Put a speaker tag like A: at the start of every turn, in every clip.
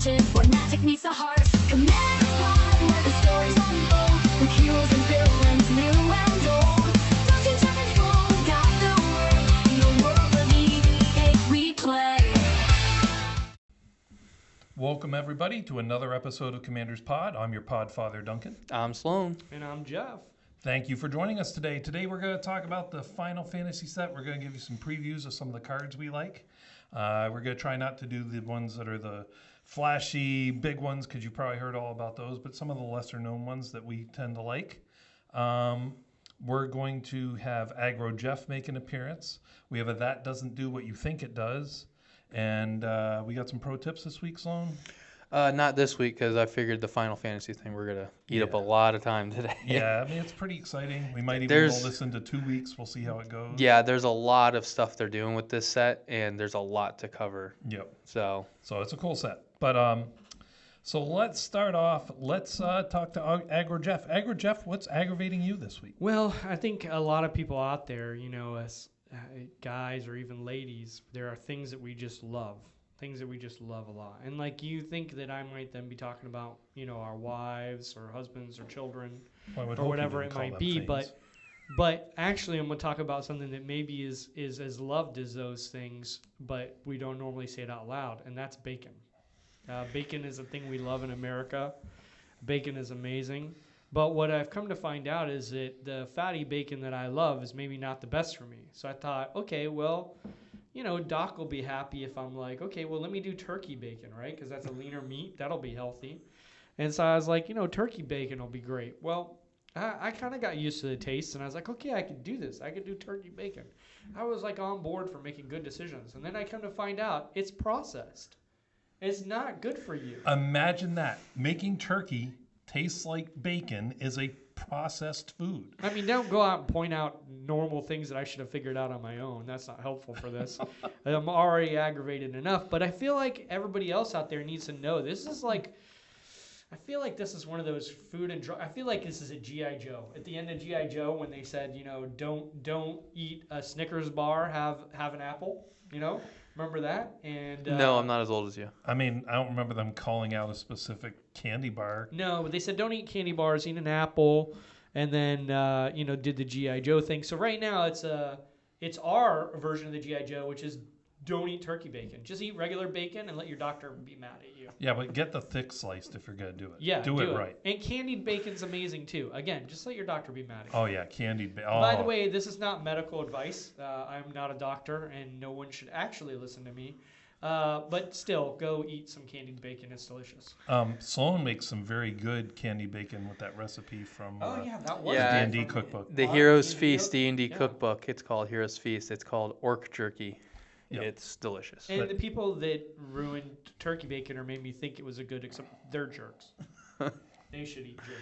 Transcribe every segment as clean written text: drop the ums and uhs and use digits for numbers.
A: legend where magic meets the heart. Commander's Pod, where the stories unfold, with heroes and villains new and old. Dungeon Jeff and Sloan got the word. In the world of EV8 we play.
B: Welcome everybody to another episode of Commander's Pod. I'm your pod father, Duncan.
C: I'm Sloan.
D: And I'm Jeff.
B: Thank you for joining us today. Today we're going to talk about the Final Fantasy set. We're going to give you some previews of some of the cards we like. We're going to try not to do the ones that are the flashy, big ones, because you probably heard all about those, but some of the lesser known ones that we tend to like. We're going to have Aggro Jeff make an appearance. We have a That Doesn't Do What You Think It Does. And we got some pro tips this week, Sloan?
C: Not this week, because I figured the Final Fantasy thing, we're going to eat up a lot of time today.
B: Yeah, I mean, it's pretty exciting. We might even roll this into 2 weeks. We'll see how it goes.
C: Yeah, there's a lot of stuff they're doing with this set, and there's a lot to cover.
B: Yep.
C: So
B: it's a cool set. But so let's start off. Let's talk to Aggro Jeff. Aggro Jeff, what's aggravating you this week?
D: Well, I think a lot of people out there, as guys or even ladies, there are things that we just love. Things that we just love a lot. And like you think that I might then be talking about, our wives or husbands or children or whatever it might be. But actually I'm going to talk about something that maybe is as loved as those things, but we don't normally say it out loud, and that's bacon. Bacon is a thing we love in America. Bacon is amazing. But what I've come to find out is that the fatty bacon that I love is maybe not the best for me. So I thought, okay, well, Doc will be happy if I'm like, okay, well, let me do turkey bacon, right? Because that's a leaner meat. That'll be healthy. And so I was like, turkey bacon will be great. Well, I kind of got used to the taste, and I was like, okay, I could do this. I could do turkey bacon. I was like on board for making good decisions. And then I come to find out it's processed. It's not good for you.
B: Imagine that. Making turkey tastes like bacon is a processed food.
D: I mean, don't go out and point out normal things that I should have figured out on my own. That's not helpful for this. I'm already aggravated enough, but I feel like everybody else out there needs to know this is like, I feel like this is one of those food and drug. I feel like this is a G.I. Joe. At the end of G.I. Joe, when they said, don't eat a Snickers bar, have an apple, Remember that? And
C: no, I'm not as old as you.
B: I mean, I don't remember them calling out a specific candy bar.
D: No, but they said don't eat candy bars, eat an apple, and then did the G.I. Joe thing. So right now it's our version of the G.I. Joe, which is don't eat turkey bacon. Just eat regular bacon and let your doctor be mad at you.
B: Yeah, but get the thick sliced if you're gonna do it.
D: Yeah,
B: do it right.
D: And candied bacon's amazing too. Again, just let your doctor be mad at you.
B: Oh yeah, candied bacon.
D: By the way, this is not medical advice. I'm not a doctor, and no one should actually listen to me. But still, go eat some candied bacon. It's delicious.
B: Sloan makes some very good candied bacon with that recipe from
D: that was
C: Yeah,
B: D&D cookbook.
C: The Heroes Feast D&D cookbook. It's called Heroes Feast. It's called Orc Jerky. Yep. It's delicious.
D: And the people that ruined turkey bacon or made me think it was a good, except they're jerks. They should eat jerky.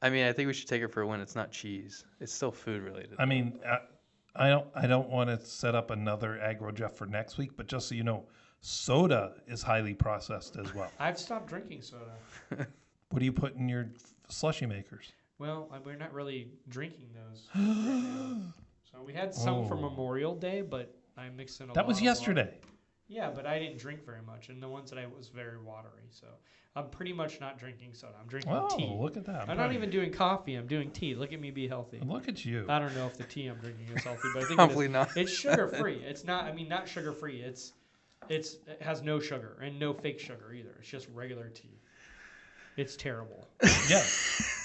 C: I mean, I think we should take it for a win. It's not cheese. It's still food related.
B: I mean, I don't want to set up another Aggro Jeff for next week, but just so you know, soda is highly processed as well.
D: I've stopped drinking soda.
B: What do you put in your slushy makers?
D: Well, we're not really drinking those right now. So we had some for Memorial Day, but I mixed in a lot.
B: That was yesterday.
D: Water. Yeah, but I didn't drink very much, and the ones that I was very watery. So I'm pretty much not drinking soda. I'm drinking tea.
B: Oh, look at that.
D: I'm not even doing coffee. I'm doing tea. Look at me be healthy.
B: Look at you.
D: I don't know if the tea I'm drinking is healthy, but I think
C: probably
D: it is.
C: not.
D: It's sugar-free. It's not, not sugar-free. It has no sugar and no fake sugar either. It's just regular tea. It's terrible.
B: Yeah.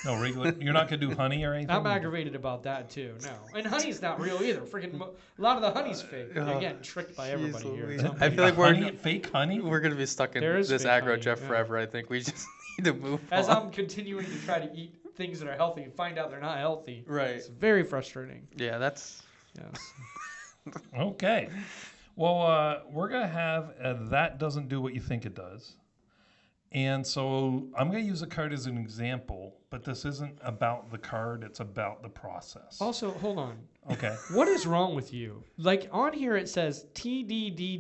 B: No, regular. You're not going to do honey or anything?
D: I'm aggravated about that, too. No. And honey's not real either. Freaking a lot of the honey's fake. Again, tricked by everybody here.
C: I feel like
B: fake honey?
C: We're going to be stuck in this Aggro Jeff forever. I think we just need to move on.
D: As I'm continuing to try to eat things that are healthy and find out they're not healthy.
C: Right.
D: It's very frustrating.
C: Yeah, that's...
D: Yes.
B: Okay. Well, we're going to have That Doesn't Do What You Think It Does. And so I'm going to use a card as an example, but this isn't about the card. It's about the process.
D: Also, hold on.
B: Okay.
D: What is wrong with you? Like on here it says TDDWYTID.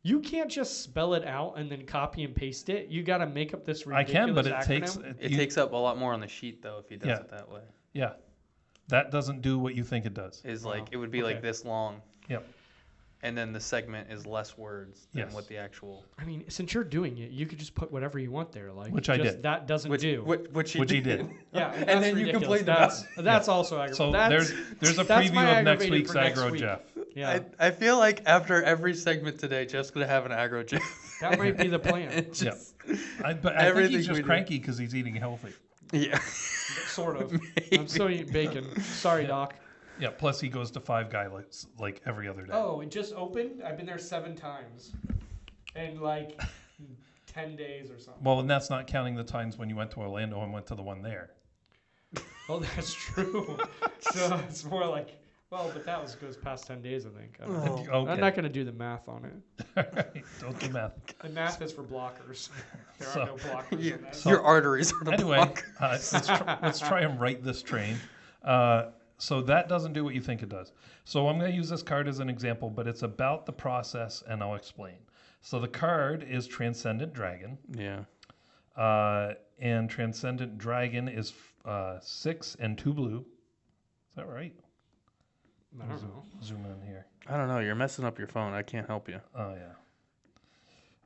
D: You can't just spell it out and then copy and paste it. You got to make up this ridiculous
B: I can, but it
D: acronym.
C: takes up a lot more on the sheet though if he does it that way.
B: Yeah. That doesn't do what you think it does.
C: It would be like this long.
B: Yep.
C: and then the segment is less words than
B: Yes.
C: what the actual.
D: I mean, since you're doing it, you could just put whatever you want there. Like,
B: Which I
D: just
B: did.
D: That doesn't do.
C: Which
B: Which he did.
D: Yeah,
C: And
D: that's
C: then you
D: ridiculous.
C: complained about
D: That's also aggravating.
B: So
D: That's,
B: there's a
D: that's my
B: preview of next
D: aggravated
B: week's
D: for next
B: Aggro
D: week.
B: Jeff.
D: Yeah,
C: I feel like after every segment today, Jeff's gonna have an Aggro Jeff.
D: that might be the plan.
C: It just-
B: But I think
C: Everything
B: he's
C: we
B: just
C: do.
B: cranky because he's eating healthy.
C: Yeah.
D: Sort of. I'm still eating bacon. Sorry, Doc.
B: Yeah. Plus he goes to Five Guys like every other day.
D: Oh, it just opened. I've been there 7 times, in like 10 days or something.
B: Well, and that's not counting the times when you went to Orlando and went to the one there.
D: Oh, that's true. So it's more like, well, but that goes past 10 days, I think. I don't know.
B: Okay.
D: I'm not going to do the math on it.
B: All right. Don't do math.
D: The math is for blockers. There
B: So-
D: are no blockers in that.
C: Your arteries are the
B: Anyway,
C: block.
B: let's try and right this train. So that doesn't do what you think it does. So I'm going to use this card as an example, but it's about the process, and I'll explain. So the card is Transcendent Dragon,
C: Yeah.
B: and Transcendent Dragon is 6 and 2 blue. Is that right?
D: I don't know.
B: Zoom in here.
C: I don't know. You're messing up your phone. I can't help you.
B: Oh yeah.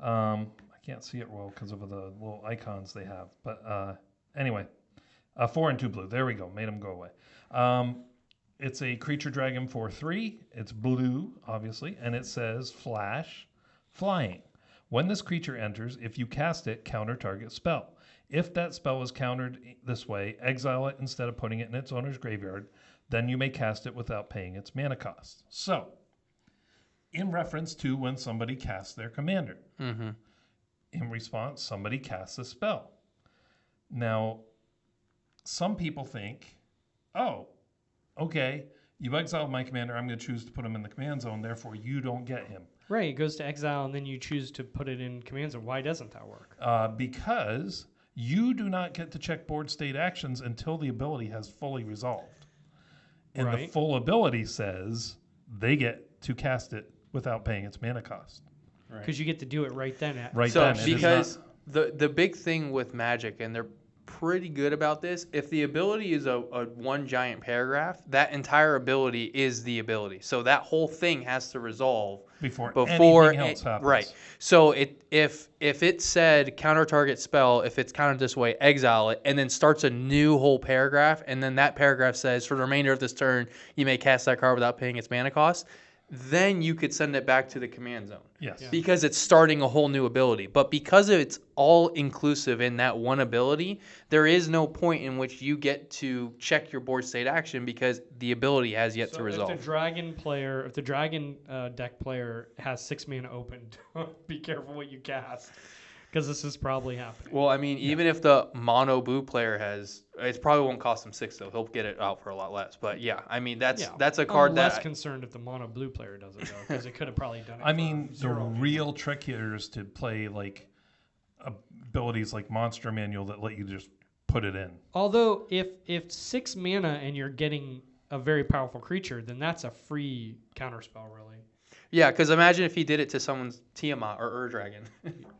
B: I can't see it well because of the little icons they have. But anyway, 4 and 2 blue. There we go. Made them go away. It's a creature dragon 4/3. It's blue, obviously, and it says flash, flying. When this creature enters, if you cast it, counter target spell. If that spell is countered this way, exile it instead of putting it in its owner's graveyard. Then you may cast it without paying its mana cost. So, in reference to when somebody casts their commander.
C: Mm-hmm.
B: In response, somebody casts a spell. Now, some people think, oh, okay, you exiled my commander, I'm going to choose to put him in the command zone, therefore you don't get him.
D: Right, it goes to exile, and then you choose to put it in command zone. Why doesn't that work?
B: Because you do not get to check board state actions until the ability has fully resolved. And the
D: Right.
B: full ability says they get to cast it without paying its mana cost.
D: Because you get to do it right then.
B: Right
C: So
B: then, it is
C: because
B: not-
C: the big thing with Magic, and they're pretty good about this, if the ability is a one giant paragraph, that entire ability is the ability. So that whole thing has to resolve
B: before
C: before
B: anything else happens.
C: right. So if it said counter target spell, if it's countered this way, exile it, and then starts a new whole paragraph, and then that paragraph says for the remainder of this turn you may cast that card without paying its mana cost, then you could send it back to the command zone.
B: Yes.
D: Yeah.
C: Because it's starting a whole new ability. But because it's all inclusive in that one ability, there is no point in which you get to check your board state action because the ability has yet to resolve.
D: If the dragon deck player has 6 mana opened, be careful what you cast, because this is probably happening.
C: Well, I mean, even if the mono blue player has, it probably won't cost him 6 though. He'll get it out for a lot less. But yeah, I mean that's a card
D: I'm
C: that
D: less concerned if the mono blue player does it though, because it could have probably done it.
B: I
D: for
B: mean, the
D: 0 mana.
B: real trick here is to play like abilities like Monster Manual that let you just put it in.
D: Although if 6 mana and you're getting a very powerful creature, then that's a free counterspell, really.
C: yeah. Because imagine if he did it to someone's Tiamat or Ur-Dragon.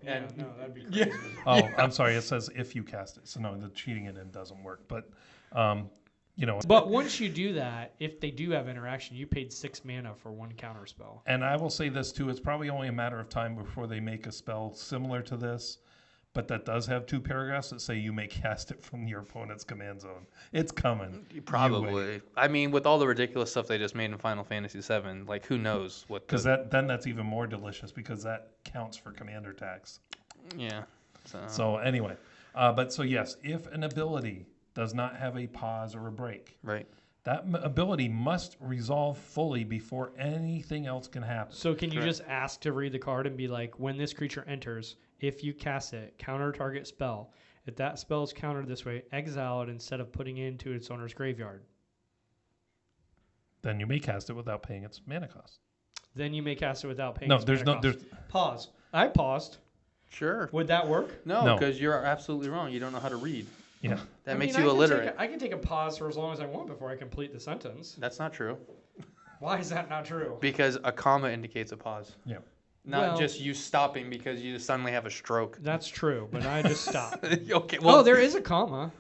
D: Yeah, no, that'd be crazy.
B: Oh, I'm sorry. It says if you cast it. So no, the cheating it in doesn't work. But,
D: But once you do that, if they do have interaction, you paid 6 mana for 1 counterspell.
B: and I will say this too. It's probably only a matter of time before they make a spell similar to this, but that does have 2 paragraphs that say you may cast it from your opponent's command zone. It's coming. You wait.
C: Probably. I mean, with all the ridiculous stuff they just made in Final Fantasy VII, like who knows what?
B: Because that's even more delicious because that counts for commander tax.
C: Yeah.
B: So anyway, but yes, if an ability does not have a pause or a break,
C: Right.
B: that ability must resolve fully before anything else can happen.
D: So can you
C: Correct.
D: just ask to read the card and be like, when this creature enters, if you cast it, counter target spell. If that spell is countered this way, exile it instead of putting it into its owner's graveyard.
B: Then you may cast it without paying its mana cost.
D: Then you may cast it without paying
B: No,
D: its
B: there's
D: mana
B: no,
D: cost.
B: there's
D: Pause. I paused.
C: Sure.
D: Would that work?
C: No,
B: No.
C: because you're absolutely wrong. You don't know how to read.
B: yeah.
C: That
D: I
C: makes
D: mean,
C: you
D: I can
C: illiterate.
D: I can take a pause for as long as I want before I complete the sentence.
C: That's not true.
D: Why is that not true?
C: Because a comma indicates a pause.
B: Yeah.
C: Not
D: Well-
C: just you stopping because you just suddenly have a stroke.
D: That's true, but I just stopped.
C: Okay. Well,
D: Oh, there is a comma.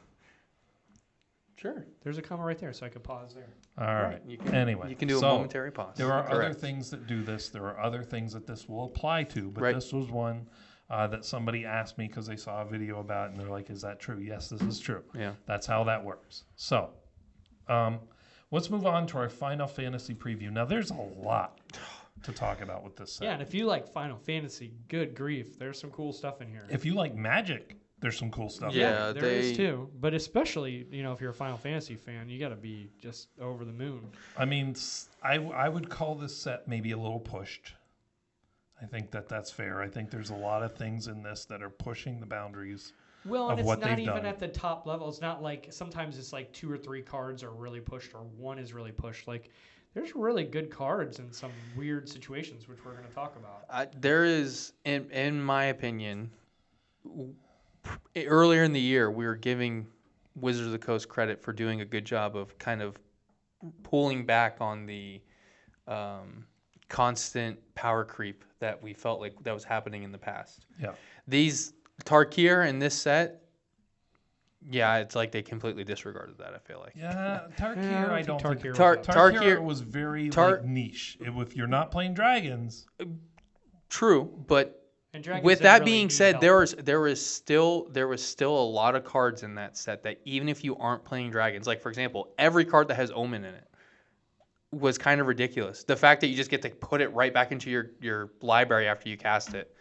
C: Sure.
D: There's a comma right there, so I could pause there.
B: All right.
C: You can,
B: Anyway,
C: you can do a
B: so
C: momentary pause.
B: there are other
C: Correct.
B: things that do this. There are other things that this will apply to, but
C: Right.
B: this was one that somebody asked me because they saw a video about it, and they're like, "Is that true?" Yes, this is true.
C: Yeah.
B: That's how that works. So, let's move on to our Final Fantasy preview. Now, there's a lot to talk about with this set.
D: Yeah, and if you like Final Fantasy, good grief, there's some cool stuff in here.
B: If you like Magic, there's some cool stuff.
C: Yeah.
D: there is too. But especially, if you're a Final Fantasy fan, you got to be just over the moon.
B: I mean, I would call this set maybe a little pushed. I think that's fair. I think there's a lot of things in this that are pushing the boundaries.
D: Well, and
B: of
D: it's
B: what
D: not
B: they've
D: even
B: done.
D: at the top level. It's not like sometimes it's like 2 or 3 cards are really pushed or one is really pushed. Like there's really good cards in some weird situations, which we're going to talk about.
C: There is, in my opinion, earlier in the year, we were giving Wizards of the Coast credit for doing a good job of kind of pulling back on the constant power creep that we felt like that was happening in the past.
B: Yeah.
C: These Tarkir in this set, yeah, it's like they completely disregarded that, I feel like.
B: Yeah, Tarkir, I don't think.
D: Tarkir
B: Tarkir
D: was up.
B: was very
C: Tar-
B: like, niche. If you're not playing dragons,
C: True, but
D: And Dragons
C: with
D: didn't
C: that
D: really
C: being
D: need
C: said,
D: help.
C: there was still a lot of cards in that set that even if you aren't playing dragons, like for example, every card that has Omen in it was kind of ridiculous. The fact that you just get to put it right back into your library after you cast it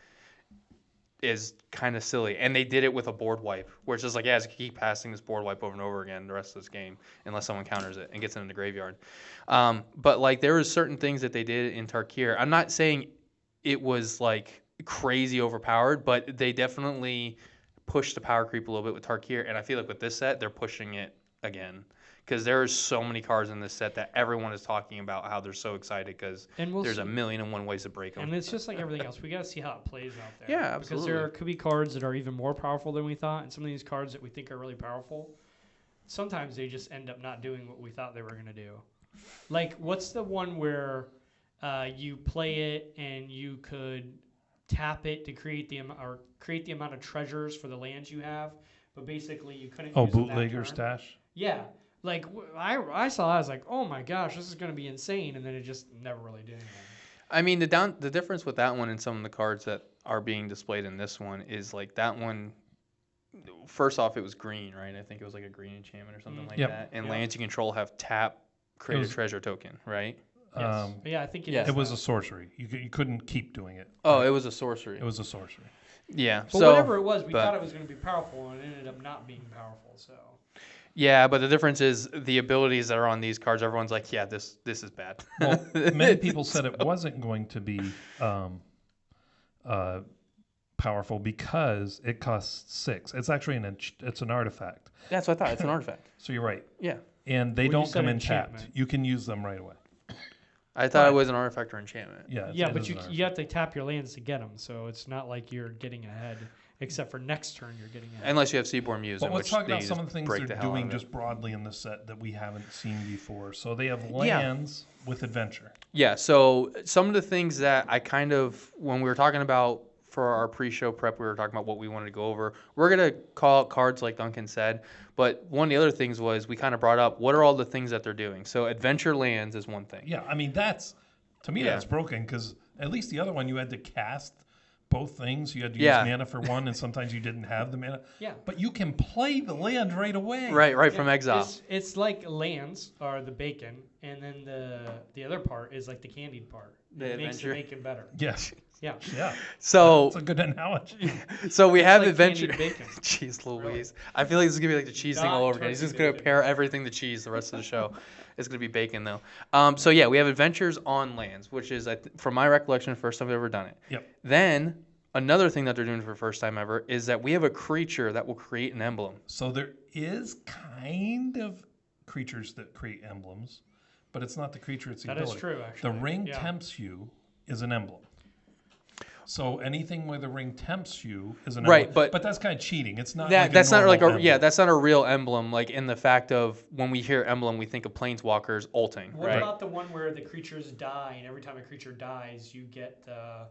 C: is kind of silly. And they did it with a board wipe, where it's just like, yeah, just keep passing this board wipe over and over again the rest of this game, unless someone counters it and gets it in the graveyard. But like there was certain things that they did in Tarkir. I'm not saying it was like crazy overpowered, but they definitely pushed the power creep a little bit with Tarkir. And I feel like with this set, they're pushing it again. Because there are so many cards in this set that everyone is talking about how they're so excited because there's a million and one ways to break them.
D: And it's just like everything else. We got to see how it plays out there.
C: Yeah,
D: Because
C: absolutely.
D: there could be cards that are even more powerful than we thought, and some of these cards that we think are really powerful, sometimes they just end up not doing what we thought they were going to do. Like, what's the one where you play it and you could tap it to create the amount of treasures for the lands you have, but basically you couldn't.
B: oh,
D: use it that
B: bootlegger
D: turn?
B: stash.
D: Yeah. Like, I saw that, I was like, oh my gosh, this is going to be insane, and then it just never really did anything.
C: I mean, the difference with that one and some of the cards that are being displayed in this one is like that one. First off, it was green, right? I think it was like a green enchantment or something like
B: Yep.
C: that. And
D: Yep.
C: lands you control have tap, create
B: was-
C: a treasure token, right?
D: Yes. But yeah, I think
C: yeah.
D: is
B: It was
D: that.
B: a sorcery. You couldn't keep doing it.
C: Oh, it was a sorcery.
B: It was a sorcery.
C: Yeah.
D: But
C: so
D: whatever it was, we
C: but-
D: thought it was going to be powerful, and it ended up not being powerful. So
C: Yeah, but the difference is the abilities that are on these cards. Everyone's like, yeah, this is bad.
B: Well, many people said it wasn't going to be powerful because it costs 6. It's actually it's an artifact.
C: That's what I thought. It's an artifact.
B: So you're right.
C: Yeah.
B: And they
D: Well, you
B: don't
D: said
B: come in tapped.
D: enchantment.
B: You can use them right away.
C: I thought
B: But-
C: it was an artifact or enchantment.
B: Yeah.
D: yeah,
B: it
D: but
B: is
D: you
B: an
D: you have to tap your lands to get them, so it's not like you're getting ahead. Except for next turn, you're getting ahead.
C: Unless you have Seaborn Muse.
B: But
C: in
B: let's
C: which
B: talk
C: they
B: about
C: just
B: some of the things
C: break
B: they're
C: the hell out
B: doing
C: of it.
B: just broadly in the set that we haven't seen before. So they have lands with adventure.
C: Yeah, so some of the things that I kind of, when we were talking about for our pre-show prep, we were talking about what we wanted to go over. We're going to call out cards like Duncan said, but one of the other things was we kind of brought up, what are all the things that they're doing? So adventure lands is one thing.
B: Yeah, I mean, to me,
C: Yeah.
B: that's broken because at least the other one you had to cast both things. You had to use
C: Yeah.
B: mana for one, and sometimes you didn't have the mana.
D: Yeah.
B: But you can play the land right away.
C: Right from exile.
D: It's like lands are the bacon, and then the other part is like the candied part.
C: The
D: It makes the
C: adventure.
D: bacon better.
B: Yes.
D: Yeah.
B: Yeah.
C: So
B: That's a good analogy.
C: So we have
D: like
C: adventure.
D: candied bacon.
C: Jeez Louise. I feel like this is going to be like the cheese thing
D: Not
C: all over again. He's
D: turkey
C: just going to
D: bacon.
C: pair everything to cheese the rest of the show. It's going to be bacon, though. So, yeah, we have adventures on lands, which is, from my recollection, the first time we've ever done it.
B: Yep.
C: Then, another thing that they're doing for the first time ever is that we have a creature that will create an emblem.
B: So there is kind of creatures that create emblems, but it's not the creature, it's the
D: That is
B: ability.
D: true, actually.
B: The ring
D: Yeah.
B: tempts you is an emblem. So anything where the ring tempts you is an
C: Right,
B: emblem.
C: but
B: that's kind of cheating. It's not.
C: That's not like
B: normal emblem.
C: that's not a real emblem. Like in the fact of when we hear emblem, we think of planeswalkers ulting,
D: What
C: right?
D: about the one where the creatures die, and every time a creature dies, you get the.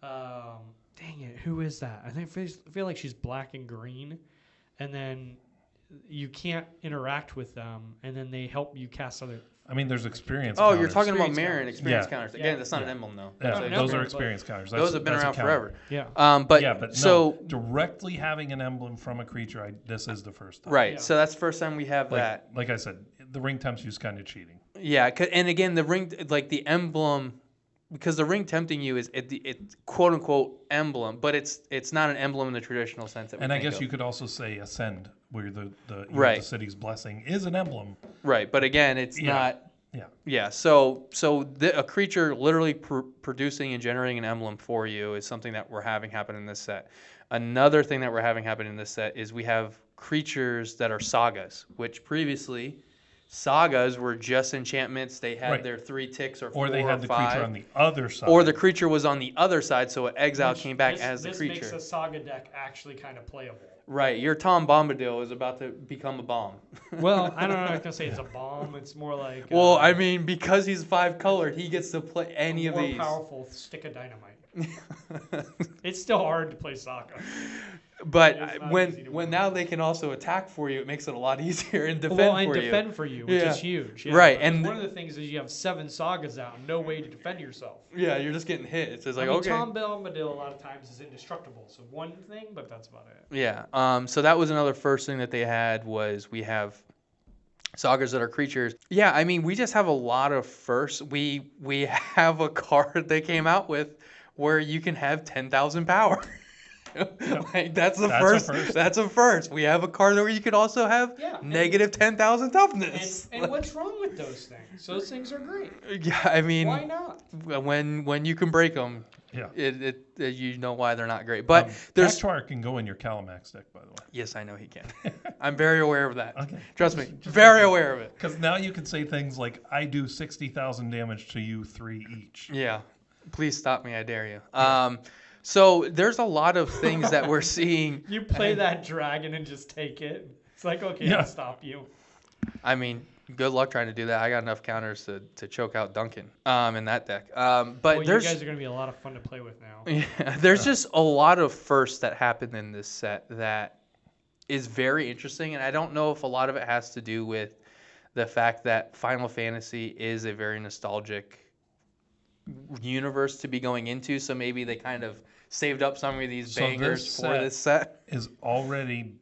D: Dang it, who is that? I feel like she's black and green, and then you can't interact with them, and then they help you cast other.
B: I mean, there's experience.
C: Oh,
B: counters.
C: you're talking about
D: Experience
C: Mirror and
D: counters.
C: experience
B: Yeah.
C: counters.
D: Yeah.
C: Again, that's not an
B: Yeah.
C: emblem, though.
B: Yeah,
D: No,
B: those
D: no,
B: are
D: but-
B: experience counters.
C: Those have been
B: that's a
C: around
B: counter.
C: forever.
D: Yeah.
C: But
B: Yeah, but
C: so
B: directly having an emblem from a creature, this is the first time.
C: right,
D: Yeah.
C: so that's the first time we have that.
B: Like I said, the ring temp's use kind of cheating.
C: Yeah, and again, the ring, like the emblem, because the ring tempting you is it's quote unquote emblem, but it's not an emblem in the traditional sense that we
B: And I
C: think
B: guess
C: of.
B: you could also say ascend, where the
C: Right.
B: the city's blessing is an emblem.
C: Right, but again, it's
B: Yeah.
C: not.
B: Yeah.
C: Yeah, so a creature literally producing and generating an emblem for you is something that we're having happen in this set. Another thing that we're having happen in this set is we have creatures that are sagas, which previously sagas were just enchantments. They had
B: Right.
C: their 3 ticks or 4
B: Or they had the
C: five,
B: creature on the other side.
C: or the creature was on the other side, so exile
D: Which
C: came back
D: this,
C: as the
D: this
C: creature.
D: makes a saga deck actually kind of playable.
C: Right, your Tom Bombadil is about to become a bomb.
D: Well, I don't know. I was gonna say it's a bomb. It's more like.
C: Well, I mean, because he's 5 colored, he gets to play
D: a
C: any of
D: more
C: these.
D: powerful stick of dynamite. It's still hard to play saga.
C: But
D: It's not
C: when
D: easy to
C: when
D: win.
C: now they can also attack for you, it makes it a lot easier and defend
D: Well, and
C: for
D: defend for you, which
C: Yeah.
D: is huge. Yeah.
C: Right,
D: Because
C: and-
D: one of the things is you have 7 sagas out, and no way to defend yourself.
C: you. Yeah, you're just getting hit. It's just like
D: I mean,
C: okay.
D: Tom Bombadil a lot of times is indestructible, so one thing, but that's about it.
C: Yeah. So that was another first thing that they had was we have sagas that are creatures. Yeah, I mean we just have a lot of firsts. We have a card they came out with where you can have 10,000 power. Like that's
B: That's a
C: first.
B: first.
C: That's a first. We have a card where you could also have
D: Yeah, and-
C: negative 10,000 toughness.
D: And what's wrong with those things? Those things are great.
C: Yeah, I mean,
D: Why not?
C: when you can break them,
B: Yeah.
C: you know why they're not great. But there's
B: Cactuar can go in your Calamax deck, by the way.
C: yes, I know he can. I'm very aware of that.
B: Okay.
C: Trust me, very aware of it.
B: Because now you can say things like, I do 60,000 damage to you 3 each.
C: Yeah, please stop me, I dare you. So there's a lot of things that we're seeing.
D: You play that dragon and just take it. It's like, okay,
B: Yeah.
D: I'll stop you.
C: I mean, good luck trying to do that. I got enough counters to choke out Duncan in that deck. But
D: Well, you
C: there's
D: guys are going to be a lot of fun to play with now.
C: yeah, there's just a lot of firsts that happen in this set that is very interesting, and I don't know if a lot of it has to do with the fact that Final Fantasy is a very nostalgic universe to be going into, so maybe they kind of saved up some of these
B: So
C: bangers
B: this
C: for
B: set-
C: this set.
B: Is already,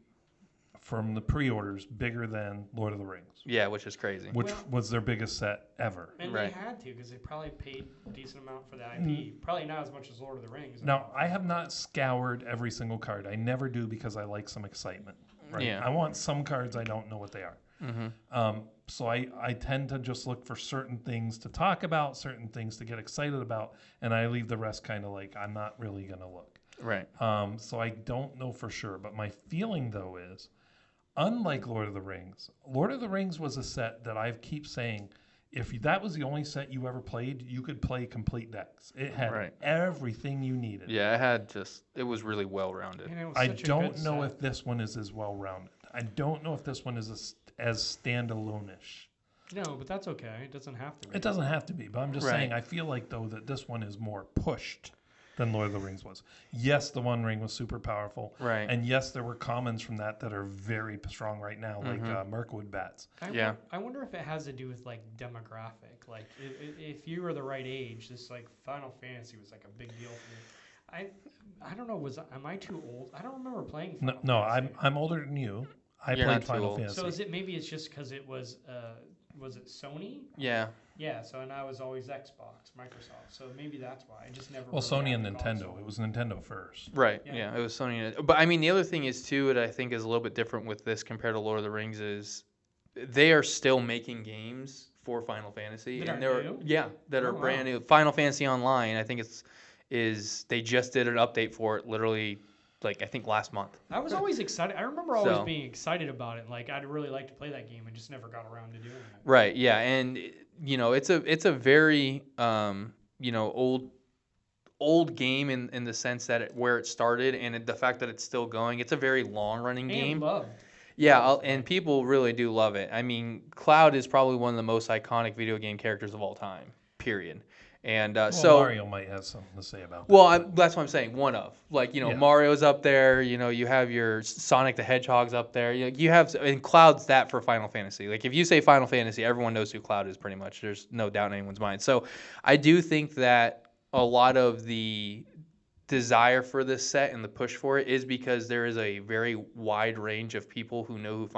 B: from the pre-orders, bigger than Lord of the Rings,
C: Yeah, which is crazy.
B: which
D: Well-
B: was their biggest set ever.
D: And
C: Right.
D: they had to because they probably paid a decent amount for the IP. Probably not as much as Lord of the Rings.
B: Now, I have not scoured every single card. I never do because I like some excitement. Right?
C: Yeah.
B: I want some cards I don't know what they are. So I tend to just look for certain things to talk about, certain things to get excited about, and I leave the rest kind of like I'm not really going to look.
C: Right.
B: So I don't know for sure. But my feeling, though, is unlike Lord of the Rings was a set that I keep saying, if that was the only set you ever played, you could play complete decks. It had
C: Right.
B: everything you needed.
C: Yeah, it was really well rounded.
D: And it was
B: I
D: such a
B: don't
D: good
B: know
D: set.
B: if this one is as well rounded. I don't know if this one is as standalone-ish.
D: No, but that's okay. It doesn't have to be.
B: It doesn't have to be, but I'm just
C: Right.
B: saying I feel like, though, that this one is more pushed than Lord of the Rings was. Yes, the One Ring was super powerful.
C: Right.
B: And yes, there were commons from that are very strong right now, like Mirkwood Bats.
C: Yeah.
D: I wonder if it has to do with like demographic. Like if you were the right age, this like Final Fantasy was like a big deal for me. I don't know. Am I too old? I don't remember playing. Final
B: No,
D: Fantasy.
B: I'm older than you. I
C: You're not
B: played
C: too
B: Final
C: old.
B: Fantasy.
D: So is it maybe it's just because it was it Sony?
C: Yeah.
D: Yeah. So and I was always Xbox, Microsoft. So maybe that's why I just never.
B: Well,
D: really
B: Sony
D: had
B: and
D: the
B: Nintendo.
D: console.
B: It was Nintendo first.
C: Right.
D: Yeah.
C: Yeah. It was Sony. But I mean, the other thing is too, that I think is a little bit different with this compared to Lord of the Rings is they are still making games for Final Fantasy,
D: That
C: and
D: are
C: they're
D: new?
C: that are
D: Oh,
C: brand
D: wow.
C: new. Final Fantasy Online, I think they just did an update for it, literally, like I think last month.
D: I was always excited. I remember always
C: So-
D: being excited about it. Like I'd really like to play that game and just never got around to doing it.
C: Right. Yeah. And it's a very old game in the sense that where it started and the fact that it's still going. It's a very long running
D: And
C: game.
D: loved.
C: Yeah, and people really do love it. I mean, Cloud is probably one of the most iconic video game characters of all time, period. And
B: Well,
C: so
B: Mario might have something to say about that.
C: well,
B: but-
C: that's what I'm saying. One of like
B: Yeah.
C: Mario's up there. You have your Sonic the Hedgehog's up there. You have and Cloud's that for Final Fantasy. Like if you say Final Fantasy, everyone knows who Cloud is pretty much. There's no doubt in anyone's mind. So I do think that a lot of the desire for this set and the push for it is because there is a very wide range of people who know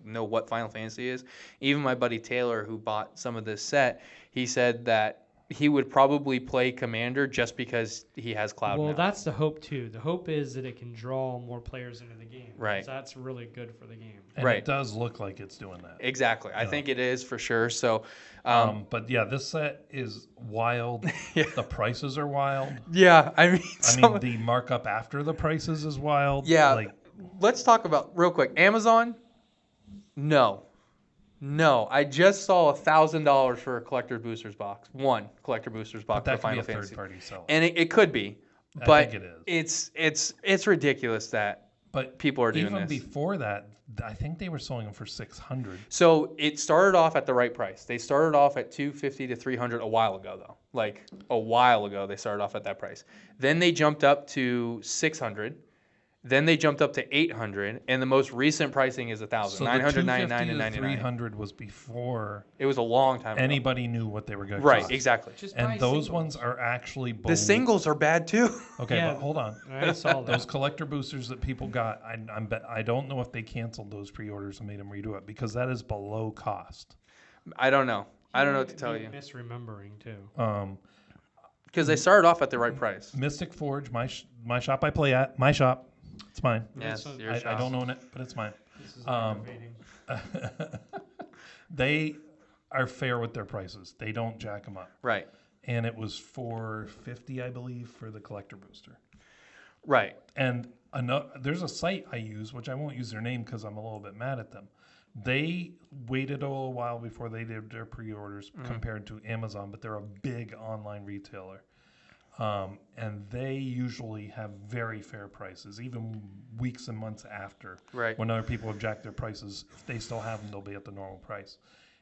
C: know what Final Fantasy is. Even my buddy Taylor, who bought some of this set, he said that he would probably play Commander just because he has Cloud
D: Well,
C: now.
D: that's the hope too. The hope is that it can draw more players into the game.
C: Right.
D: 'Cause that's really good for the game.
B: and
C: right.
B: it does look like it's doing that.
C: Exactly. I think it is for sure. So,
B: But yeah, this set is wild.
C: Yeah.
B: The prices are wild.
C: yeah, I mean,
B: I mean, the markup after the prices is wild.
C: yeah.
B: Like,
C: Let's talk about real quick. Amazon. No, I just saw $1,000 for a collector boosters box. One collector boosters box
B: but that
C: for
B: could be
C: Final
B: a
C: Fantasy,
B: third party seller.
C: and it could be,
B: I
C: but
B: think it is.
C: it's ridiculous that
B: But
C: people are doing
B: even
C: this.
B: before that, I think they were selling them for $600.
C: So it started off at the right price. They started off at $250 to $300 a while ago, though. Like a while ago, they started off at that price. Then they jumped up to $600. Then they jumped up to $800, and the most recent pricing is $1,000.
B: So the
C: $999
B: $250
C: and
B: to
C: $99.
B: $300 was before
C: It was a long time ago.
B: anybody knew what they were going to
C: Right,
B: cost.
C: exactly.
D: Just buy
B: And those
D: singles.
B: ones are actually
C: The singles are bad too.
B: Okay,
D: Yeah.
B: but hold on.
D: I saw that.
B: Those collector boosters that people got, I don't know if they canceled those pre-orders and made them redo it because that is below cost.
C: I don't know. I don't know what to
D: might
C: tell
D: be
C: you
D: Misremembering too.
C: because they started off at the right price.
B: Mystic Forge, my shop I play at, my shop, it's mine.
C: Yes,
D: That's what-
C: your
B: I
C: shop.
B: don't own it, but it's mine.
D: This is
B: Um,
D: aggravating.
B: They are fair with their prices. They don't jack them up.
C: Right,
B: And it was $450, I believe, for the collector booster.
C: right.
B: And there's a site I use, which I won't use their name because I'm a little bit mad at them. They waited a little while before they did their pre-orders compared to Amazon, but they're a big online retailer. And they usually have very fair prices, even weeks and months after.
C: Right.
B: When other people have jacked their prices, if they still have them, they'll be at the normal price.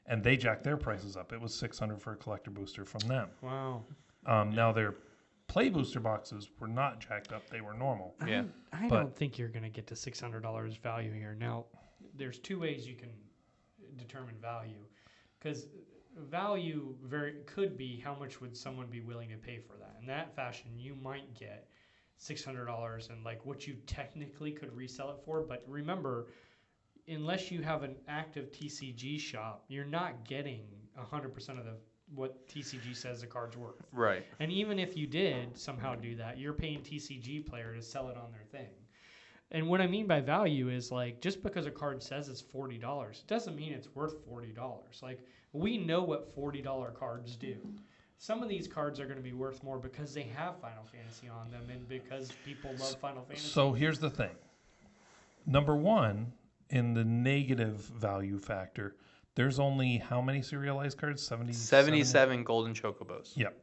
B: And they jacked their prices up. It was $600 for a collector booster from them.
D: Wow.
B: Now their play booster boxes were not jacked up; they were normal.
C: Yeah.
D: I
B: But-
D: don't think you're going to get to $600 value here. Now, there's two ways you can determine value, because value could be how much would someone be willing to pay for that. In that fashion, you might get $600 and like what you technically could resell it for. But remember, unless you have an active TCG shop, you're not getting 100% of what TCG says the card's worth.
C: Right.
D: And even if you did somehow do that, you're paying TCG player to sell it on their thing. And what I mean by value is like just because a card says it's $40, it doesn't mean it's worth $40. Like we know what $40 cards do. Some of these cards are going to be worth more because they have Final Fantasy on them and because people love Final Fantasy.
B: So here's the thing. Number one, in the negative value factor, there's only how many serialized cards?
C: 77 golden chocobos.
B: Yep.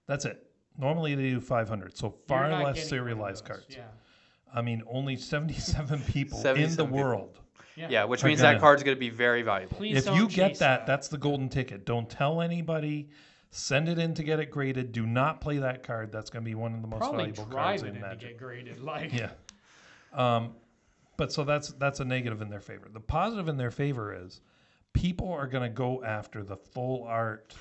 B: That's it. Normally they do 500, so
D: You're
B: far
D: not
B: less
D: getting
B: serialized
D: one of those.
B: cards.
D: Yeah.
B: I mean, only 77 people in the
C: 77 people.
B: world.
C: Yeah, which
B: Are
C: means that
B: gonna-
C: card's going to be very valuable.
D: Please
B: If
D: don't
B: you get
D: chase
B: that, that's the golden ticket. Don't tell anybody. Send it in to get it graded. Do not play that card. That's going to be one of the most
D: probably
B: valuable
D: drive
B: cards
D: it
B: in
D: in to
B: Magic.
D: get graded. Like
B: Yeah. But so that's a negative in their favor. The positive in their favor is people are going to go after the full art,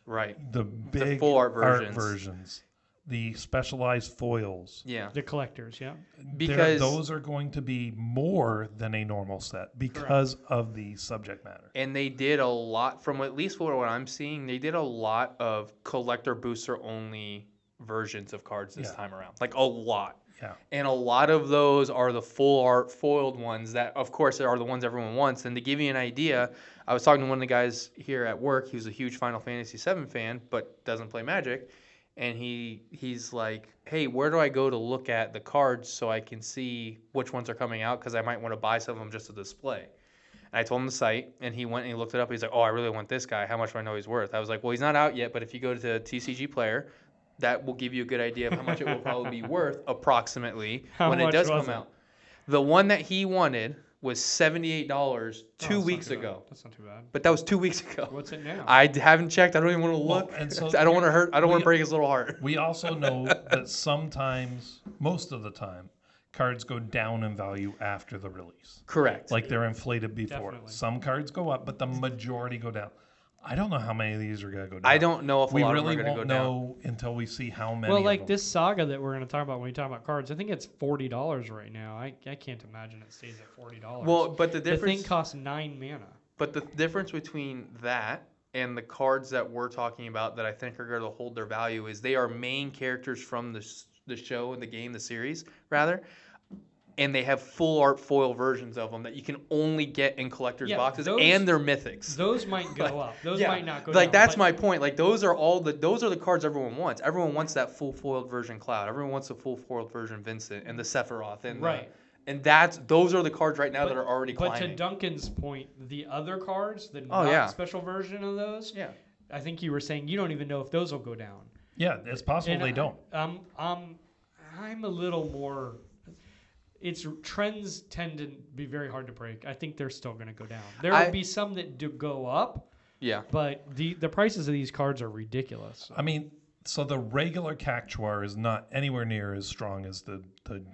C: Right.
B: the big
C: full art
B: art
C: versions.
B: versions, the specialized foils.
C: Yeah.
D: the collectors, yeah.
C: Because
B: those are going to be more than a normal set because of the subject matter.
C: and they did a lot from at least what I'm seeing, they did a lot of collector booster only versions of cards this
B: Yeah.
C: time around. Like a lot.
B: Yeah.
C: And a lot of those are the full art foiled ones that, of course, are the ones everyone wants. And to give you an idea, I was talking to one of the guys here at work. He was a huge Final Fantasy VII fan, but doesn't play Magic. And he's like, hey, where do I go to look at the cards so I can see which ones are coming out? Because I might want to buy some of them just to display. And I told him the site, and he went and he looked it up. He's like, oh, I really want this guy. How much do I know he's worth? I was like, well, he's not out yet, but if you go to TCG Player, that will give you a good idea of how much it will probably be worth approximately
D: How
C: when it
D: much
C: does
D: was
C: come
D: it?
C: out. The one that he wanted was $78
D: Oh,
C: 2
D: that's
C: weeks
D: not too bad.
C: ago.
D: That's not too bad.
C: But that was 2 weeks ago.
D: What's it now?
C: I haven't checked. I don't even want to look.
B: Well, and so
C: I don't want to hurt. I don't want
B: we-
C: to break his little heart.
B: We also know that sometimes, most of the time, cards go down in value after the release.
C: Correct.
B: Like they're inflated before.
D: Definitely.
B: Some cards go up, but the majority go down. I don't know how many of these are going to go down.
C: I don't know if a
B: We
C: lot
B: really
C: of them are going
B: won't
C: to go down.
B: know until we see how many.
D: Well,
B: of
D: like
B: them.
D: this saga that we're going to talk about when we talk about cards, I think it's $40 right now. I can't imagine it stays at $40.
C: Well, but the
D: the
C: difference.
D: thing costs 9 mana.
C: But the difference between that and the cards that we're talking about that I think are going to hold their value is they are main characters from the show and the game, the series rather, and they have full art foil versions of them that you can only get in collector's
D: Yeah,
C: boxes,
D: those-
C: and they're mythics.
D: Those might go up. Those
C: Yeah,
D: might not go
C: like
D: down.
C: that's
D: but
C: my point. Like those are the cards everyone wants. Everyone wants that full foiled version Cloud. Everyone wants the full foiled version Vincent and the Sephiroth and
D: Right.
C: and those are the cards right now that are already
D: But
C: climbing.
D: to Duncan's point, the other cards, the
C: Oh,
D: not
C: yeah.
D: special version of those,
C: yeah.
D: I think you were saying you don't even know if those will go down.
B: yeah, it's possible
D: And
B: they don't.
D: I'm a little more. It's trends tend to be very hard to break. I think they're still going to go down. There will be some that do go up,
C: Yeah.
D: but the prices of these cards are ridiculous.
B: I mean, so the regular Cactuar is not anywhere near as strong as the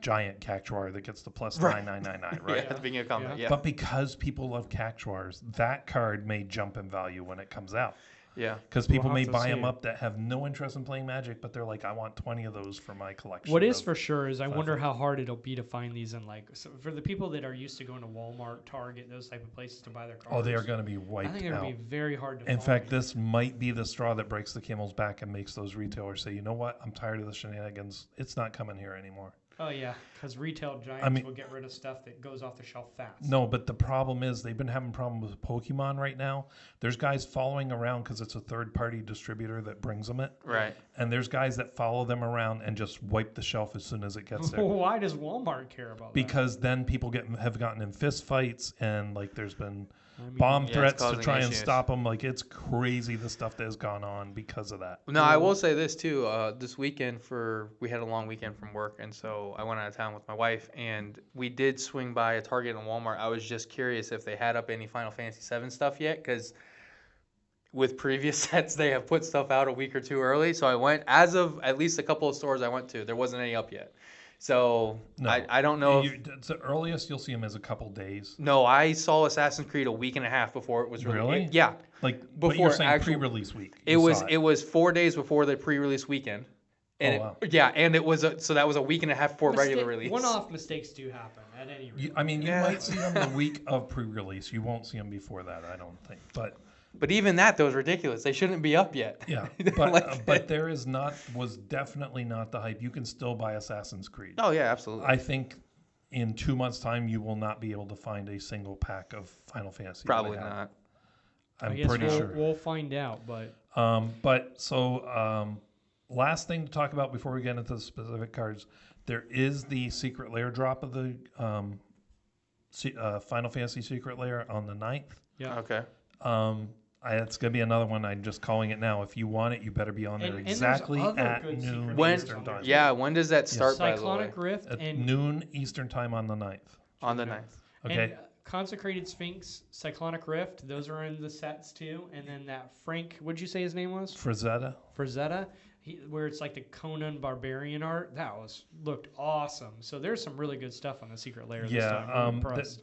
B: giant Cactuar that gets the plus
C: Right.
B: 9999,
C: Yeah.
B: right?
C: At the beginning of combat.
D: Yeah.
C: Yeah.
B: But because people love Cactuars, that card may jump in value when it comes out.
C: Yeah.
B: Because people
D: We'll
B: may
D: have to
B: buy
D: see.
B: them up that have no interest in playing Magic, but they're like, I want 20 of those for my collection.
D: What is
B: of-
D: for sure is I wonder how hard it'll be to find these in so for the people that are used to going to Walmart, Target, those type of places to buy their cards.
B: Oh, they are going to be
D: I
B: wiped
D: think it'll
B: out.
D: be very hard to
B: In
D: find.
B: fact, this might be the straw that breaks the camel's back and makes those retailers say, you know what? I'm tired of the shenanigans. It's not coming here anymore.
D: Oh yeah, because retail giants
B: mean-
D: will get rid of stuff that goes off the shelf fast.
B: No, but the problem is they've been having problems with Pokemon right now. There's guys following around because it's a third-party distributor that brings them it.
C: Right.
B: And there's guys that follow them around and just wipe the shelf as soon as it gets there.
D: Why does Walmart care about that?
B: Because then people have gotten in fist fights and like there's been
D: I mean,
B: bomb
C: it's
B: threats to
C: causing
B: try and
C: issues.
B: stop them. Like it's crazy the stuff that has gone on because of that.
C: No, I will say this too. This weekend we had a long weekend from work, and so I went out of town with my wife, and we did swing by a Target and Walmart. I was just curious if they had up any Final Fantasy VII stuff yet, because with previous sets they have put stuff out a week or two early. So I went, as of at least a couple of stores I went to, there wasn't any up yet. So
B: No.
C: I don't know.
B: It's the earliest you'll see them is a couple days.
C: No, I saw Assassin's Creed a week and a half before it was
B: Really?
C: Yeah,
B: Like, but you're
C: Before
B: saying
C: actual-
B: pre-release week.
C: it
B: You
C: was
B: saw
C: it was 4 days before the pre-release weekend. And
B: Oh, wow.
C: yeah, and it was so that was a week and a half before regular release.
D: One-off mistakes do happen at any rate.
B: I mean, you
C: Yeah.
B: might see them the week of pre-release. You won't see them before that, I don't think. But
C: But even that was ridiculous. They shouldn't be up yet.
B: yeah,
C: Like-
B: but there was definitely not the hype. You can still buy Assassin's Creed.
C: Oh yeah, absolutely.
B: I think in 2 months' time you will not be able to find a single pack of Final Fantasy. that
C: Probably
B: I have.
C: not.
B: I'm
D: I guess
B: pretty sure.
D: we'll find out, but
B: Last thing to talk about before we get into the specific cards, there is the secret lair drop of the Final Fantasy secret lair on the 9th.
D: yeah.
C: Okay.
B: It's going to be another one. I'm just calling it now. If you want it, you better be on there
D: And there's
B: exactly
D: other
B: at
D: good
B: noon
D: secret
C: When-
D: lairs
B: Eastern
D: on there,
B: time.
D: too.
C: Yeah, when does that start, by the way?
D: Cyclonic Rift
B: At
D: and
B: noon Eastern time on the 9th.
C: On the 9th.
B: Okay.
D: And Consecrated Sphinx, Cyclonic Rift, those are in the sets too. And then that Frank, what'd you say his name was?
B: Frazetta.
D: Frazetta, where it's like the Conan Barbarian art. That looked awesome. So there's some really good stuff on the secret lair this time. I'm impressed.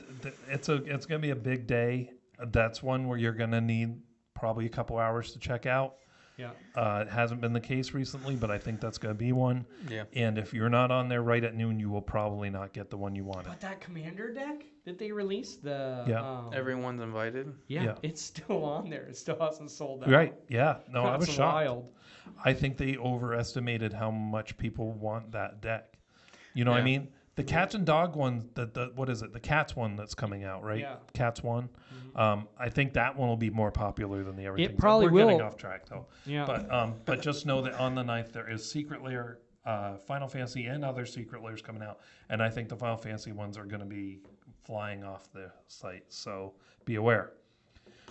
B: It's going to be a big day. That's one where you're going to need probably a couple hours to check out.
D: Yeah.
B: It hasn't been the case recently, but I think that's going to be one.
C: Yeah.
B: And if you're not on there right at noon, you will probably not get the one you wanted.
D: But that Commander deck that they released,
B: Yeah.
C: Everyone's invited.
B: Yeah.
D: it's still on there. It still hasn't sold out.
B: Right? Yeah. No, I was
D: That's
B: shocked.
D: wild.
B: I think they overestimated how much people want that deck. You know what I
C: Yeah.
B: mean? The cats and dog one, what is it? The cats one that's coming out, right?
D: Yeah.
B: Cats one. I think that one will be more popular than the everything.
D: probably
B: We're getting
D: will.
B: off track though.
D: Yeah.
B: But just know that on the 9th there is Secret Lair, Final Fantasy, and other Secret Lairs coming out, and I think the Final Fantasy ones are going to be flying off the site. So be aware.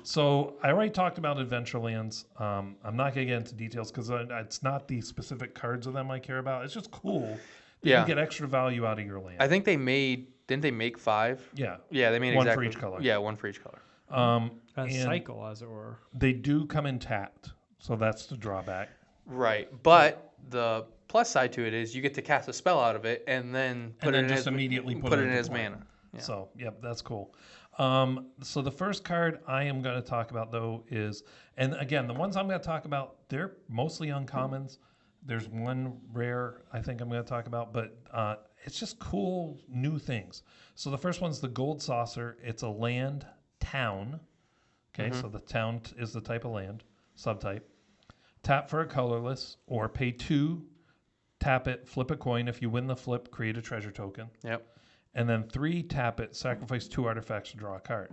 B: So I already talked about Adventurelands. I'm not going to get into details because it's not the specific cards of them I care about. It's just cool that
C: Yeah.
B: you get extra value out of your land.
C: I think they made Didn't they make 5?
B: Yeah.
C: Yeah, they made
B: One for
C: exactly
B: each color.
C: Yeah, one for each color.
D: A
B: And
D: cycle, as it were.
B: they do come in tapped, so that's the drawback.
C: Right, but the plus side to it is you get to cast a spell out of it and then put
B: And
C: it
B: then
C: in
B: just
C: as
B: immediately
C: put
B: put
C: it
B: it
C: in
B: into
C: as
B: play.
C: mana. Yeah.
B: So, yep, that's cool. So the first card I am going to talk about, though, is, and again, the ones I'm going to talk about, they're mostly uncommons. There's one rare I think I'm going to talk about, but it's just cool new things. So the first one's the Gold Saucer. It's a land town. Okay, so the town is the type of land, subtype. Tap for a colorless, or pay 2, tap it, flip a coin. If you win the flip, create a treasure token.
C: Yep.
B: And then 3, tap it, sacrifice 2 artifacts to draw a card.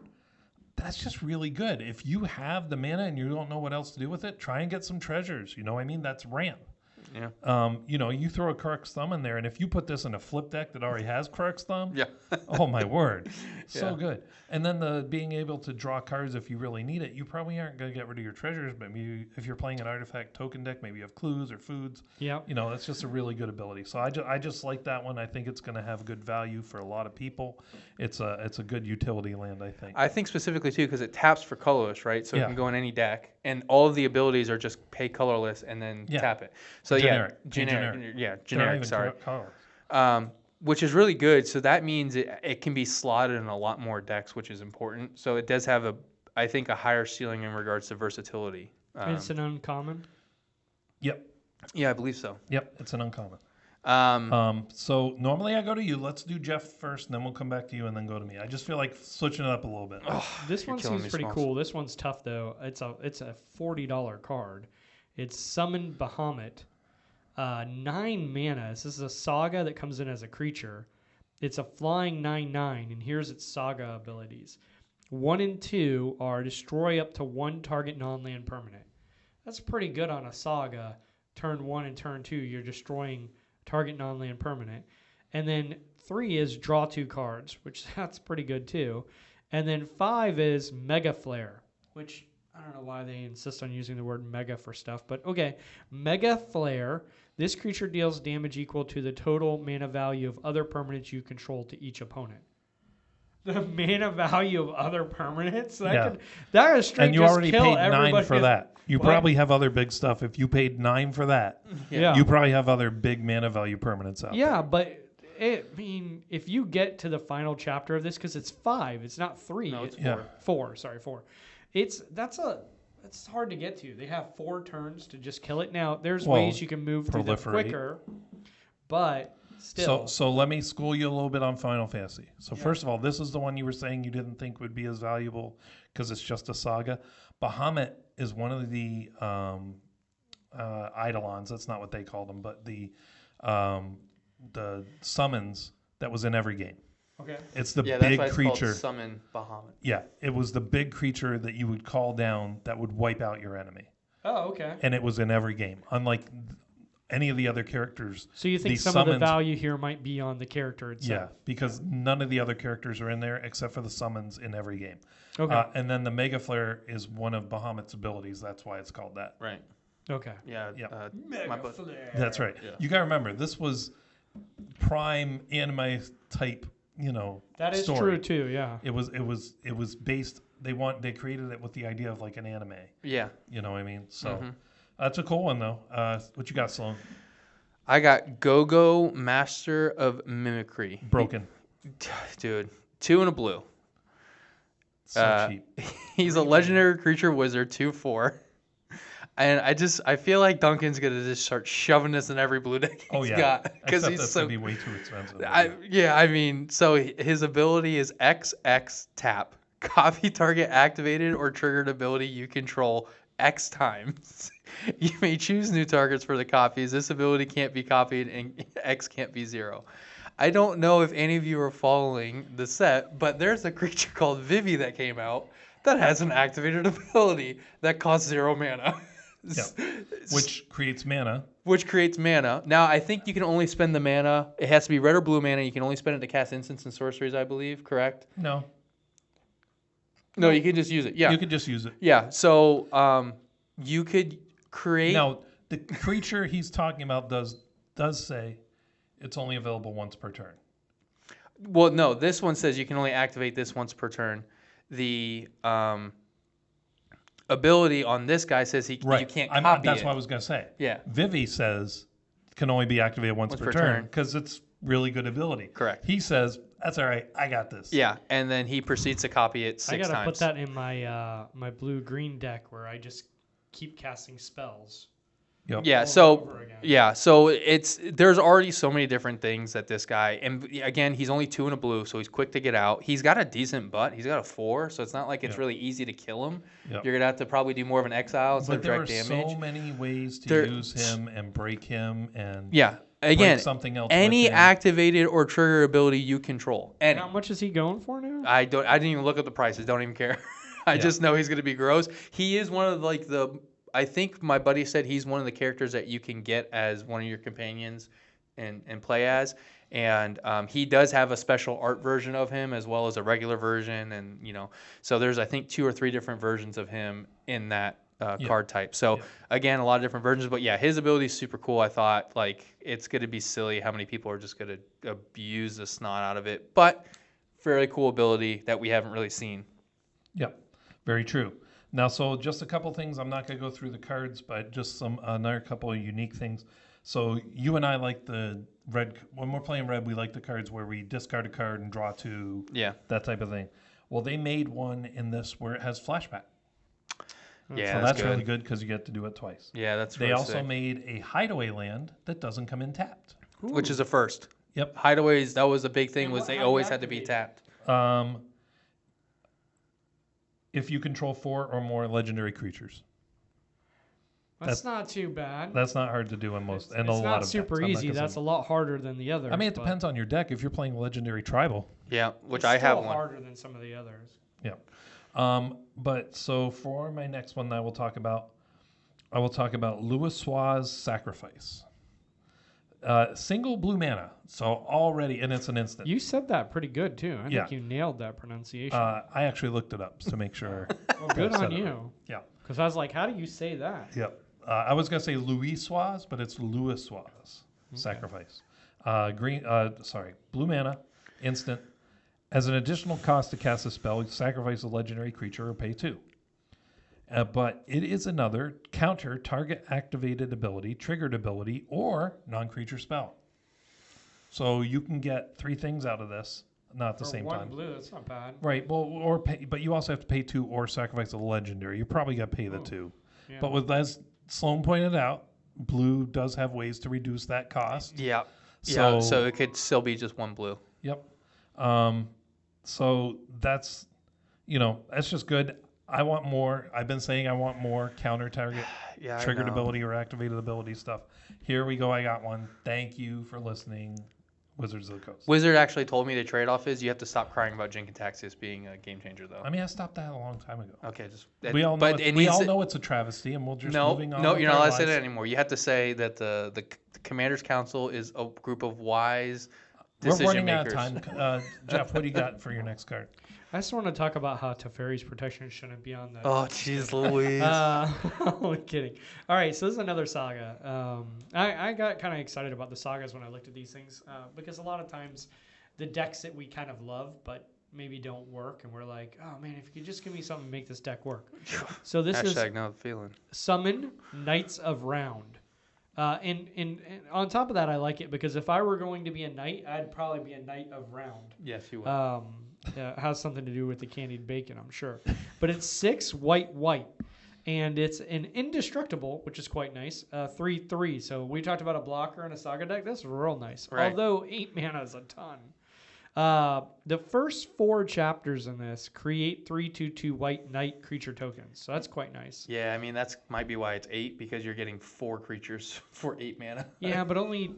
B: That's just really good. If you have the mana and you don't know what else to do with it, try and get some treasures. You know what I mean? That's ramp.
C: Yeah.
B: You throw a Krark's Thumb in there, and if you put this in a flip deck that already has Krark's Thumb,
C: Yeah.
B: oh my word, so
C: Yeah.
B: good. And then the being able to draw cards if you really need it. You probably aren't going to get rid of your treasures, but maybe if you're playing an artifact token deck, maybe you have clues or foods.
D: Yep.
B: That's just a really good ability. So I just like that one. I think it's going to have good value for a lot of people. It's a good utility land, I think.
C: I think specifically too because it taps for colorless, right? So it
B: Yeah.
C: can go in any deck, and all of the abilities are just pay colorless and then
B: Yeah.
C: tap it. So
B: Generic.
C: yeah, generic.
B: Generic.
C: Yeah,
B: They're not
C: generic.
B: even
C: Sorry.
B: colors.
C: Which is really good. So that means it can be slotted in a lot more decks, which is important. So it does have I think a higher ceiling in regards to versatility.
D: It's an uncommon.
B: Yep.
C: Yeah, I believe so.
B: Yep. It's an uncommon.
C: Um,
B: So normally I go to you. Let's do Jeff first, and then we'll come back to you, and then go to me. I just feel like switching it up a little bit.
D: This one
C: killing
D: seems
C: me,
D: pretty
C: Smalls.
D: cool. This one's tough though. It's a $40 card. It's Summon Bahamut. 9 mana. This is a saga that comes in as a creature. It's a flying 9/9, and here's its saga abilities. 1 and 2 are destroy up to 1 target non-land permanent. That's pretty good on a saga. Turn 1 and turn 2, you're destroying target non-land permanent. And then 3 is draw 2 cards, which that's pretty good too. And then 5 is Mega Flare, which I don't know why they insist on using the word mega for stuff, but okay. Mega Flare. This creature deals damage equal to the total mana value of other permanents you control to each opponent. The mana value of other permanents? That is straight
B: And you
D: just
B: already
D: kill
B: paid 9
D: everybody.
B: for that. You
D: What?
B: probably have other big stuff. If you paid 9 for that,
D: Yeah.
B: you probably have other big mana value permanents out there.
D: Yeah, but if you get to the final chapter of this, because it's 5, it's not 3.
C: No, it's
B: Yeah.
D: 4. Sorry, 4. It's hard to get to. They have 4 turns to just kill it. Now, there's
B: Well,
D: ways you can move through them
B: proliferate.
D: quicker, but still.
B: So let me school you a little bit on Final Fantasy. So first of all, this is the one you were saying you didn't think would be as valuable because it's just a saga. Bahamut is one of the Eidolons. That's not what they called them, but the summons that was in every game.
D: Okay.
B: It's the
C: yeah, that's
B: big
C: why it's
B: creature.
C: called Summon Bahamut.
B: Yeah, it was the big creature that you would call down that would wipe out your enemy,
D: Oh, okay.
B: and it was in every game. Unlike any of the other characters.
D: So you think
B: the
D: some of the
B: summons-
D: value here might be on the character
B: Yeah,
D: itself?
B: because none of the other characters are in there except for the summons in every game.
D: Okay.
B: And then the Mega Flare is one of Bahamut's abilities. That's why it's called that.
C: Right.
D: Okay.
C: Yeah.
B: Yep.
C: My bu-
B: That's right.
C: Yeah.
B: You got to remember, this was prime anime type,
D: That is
B: story.
D: true too. Yeah.
B: It was based. They created it with the idea of like an anime.
C: Yeah.
B: You know what I mean? So
C: Mm-hmm.
B: that's a cool one though. What you got, Sloan?
C: I got Go-Go Master of Mimicry.
B: Broken.
C: Dude, 2 and a blue.
B: So cheap.
C: He's a legendary creature wizard, 2/4. And I feel like Duncan's gonna just start shoving this in every blue deck
B: Oh
C: he's
B: yeah.
C: got because
B: Except
C: he's
B: that's
C: so.
B: gonna be way too expensive.
C: I mean, so his ability is XX tap. Copy target activated or triggered ability you control X times. You may choose new targets for the copies. This ability can't be copied and X can't be 0. I don't know if any of you are following the set, but there's a creature called Vivi that came out that has an activated ability that costs 0 mana.
B: Yeah. Which creates mana.
C: Which creates mana. Now, I think you can only spend the mana. It has to be red or blue mana. You can only spend it to cast instants and sorceries, I believe. Correct?
B: No.
C: No, you can just use it. Yeah.
B: You could just use it.
C: Yeah. So you could create.
B: Now, the creature he's talking about does say it's only available once per turn.
C: Well, no, this one says you can only activate this once per turn. The ability on this guy says you can't copy
B: That's
C: it.
B: what I was gonna say.
C: Yeah.
B: Vivi says can only be activated once per turn because it's really good ability.
C: Correct.
B: He says that's all right. I got this.
C: Yeah, and then he proceeds to copy it 6 times.
D: I gotta put that in my my blue-green deck where I just keep casting spells.
B: Yep.
C: Yeah,
D: over
C: so
D: and over again.
C: there's already so many different things that this guy, and again, he's only 2 and a blue, so he's quick to get out. He's got a decent butt. He's got a 4, so it's not like it's really easy to kill him.
B: Yep.
C: You're gonna have to probably do more of an exile instead
B: But
C: of
B: there
C: direct
B: are
C: damage.
B: so many ways to use him and break him and
C: Again,
B: break something else.
C: any
B: with him.
C: activated or trigger ability you control. Any.
D: How much is he going for now?
C: I didn't even look at the prices. Don't even care. I just know he's gonna be gross. He is one of I think my buddy said he's one of the characters that you can get as one of your companions and play as. And he does have a special art version of him as well as a regular version. And, so there's, I think, 2 or 3 different versions of him in that card type. So, again, a lot of different versions. But, yeah, his ability is super cool. I thought, it's going to be silly how many people are just going to abuse the snot out of it. But fairly cool ability that we haven't really seen.
B: Yep, very true. Now, so just a couple things. I'm not going to go through the cards, but just another couple of unique things. So you and I like the red. When we're playing red, we like the cards where we discard a card and draw 2.
C: Yeah.
B: That type of thing. Well, they made one in this where it has flashback.
C: Yeah,
B: so that's really good because you get to do it twice.
C: Yeah, that's
B: They
C: really
B: also
C: sick.
B: made a hideaway land that doesn't come in tapped.
C: Which is a first.
B: Yep.
C: Hideaways, that was a big thing,
D: And
C: was
D: how
C: they
D: do you
C: always had to be
D: activate
C: tapped.
B: If you control 4 or more legendary creatures.
D: That's not too bad.
B: That's not hard to do in most. And
D: It's
B: a lot
D: not
B: of
D: super
B: decks. I'm not
D: easy.
B: gonna
D: That's
B: say-
D: a lot harder than the others.
B: I mean, it
D: but
B: depends on your deck. If you're playing legendary tribal.
C: Yeah, which
D: it's
C: I have
D: still
C: one.
D: harder than some of the others.
B: Yeah. But so for my next one, I will talk about Louisoix's Sacrifice. Single blue mana. So already, and it's an instant.
D: You said that pretty good too. I
B: Yeah.
D: think you nailed that pronunciation.
B: I actually looked it up to make sure.
D: well, good
B: I said
D: on
B: it
D: you.
B: right. Yeah.
D: Because I was like, how do you say that?
B: Yep. I was gonna say Louisoix, but it's Louisoix Sacrifice. Blue mana, instant. As an additional cost to cast a spell, sacrifice a legendary creature or pay 2. But it is another counter target activated ability, triggered ability, or non-creature spell. So you can get 3 things out of this, not at the
D: For
B: same
D: one
B: time.
D: blue, that's not bad.
B: Right. Well, but you also have to pay 2 or sacrifice a legendary. You probably got to pay the 2.
D: Yeah.
B: But with as Sloan pointed out, blue does have ways to reduce that cost.
C: Yeah.
B: So-
C: So it could still be just 1 blue.
B: Yep. So that's just good. I want more. I've been saying I want more counter target
C: Yeah, I
B: triggered
C: know.
B: ability or activated ability stuff. Here we go. I got one. Thank you for listening, Wizards of the Coast.
C: Wizard actually told me the trade-off is you have to stop crying about Jink and Taxius being a game changer, though.
B: I mean, I stopped that a long time ago.
C: Okay, just
B: We all know.
C: but it needs to-
B: know it's a travesty, and we'll just
C: no,
B: moving on.
C: no,
B: with
C: you're
B: our
C: not allowed to say
B: lives.
C: that anymore. You have to say that the Commanders Council is a group of wise
B: We're
C: decision
B: running out
C: makers.
B: of time. Jeff, what do you got for your next card?
D: I just want to talk about how Teferi's protection shouldn't be on the.
C: Oh, jeez, Louise.
D: I'm kidding. All right, so this is another saga. I got kind of excited about the sagas when I looked at these things because a lot of times the decks that we kind of love but maybe don't work, and we're like, oh man, if you could just give me something to make this deck work. So this is
C: Hashtag no feeling.
D: Summon Knights of Round. And on top of that, I like it because if I were going to be a knight, I'd probably be a Knight of Round.
C: Yes, you will.
D: Has something to do with the candied bacon, I'm sure. But it's 6 white, and it's an indestructible, which is quite nice. 3/3. So we talked about a blocker and a saga deck. That's real nice.
C: Right.
D: Although 8 mana is a ton. The first 4 chapters in this create 3/2/2 white knight creature tokens. So that's quite nice.
C: Yeah, I mean that's might be why it's 8 because you're getting 4 creatures for 8 mana.
D: Yeah, but only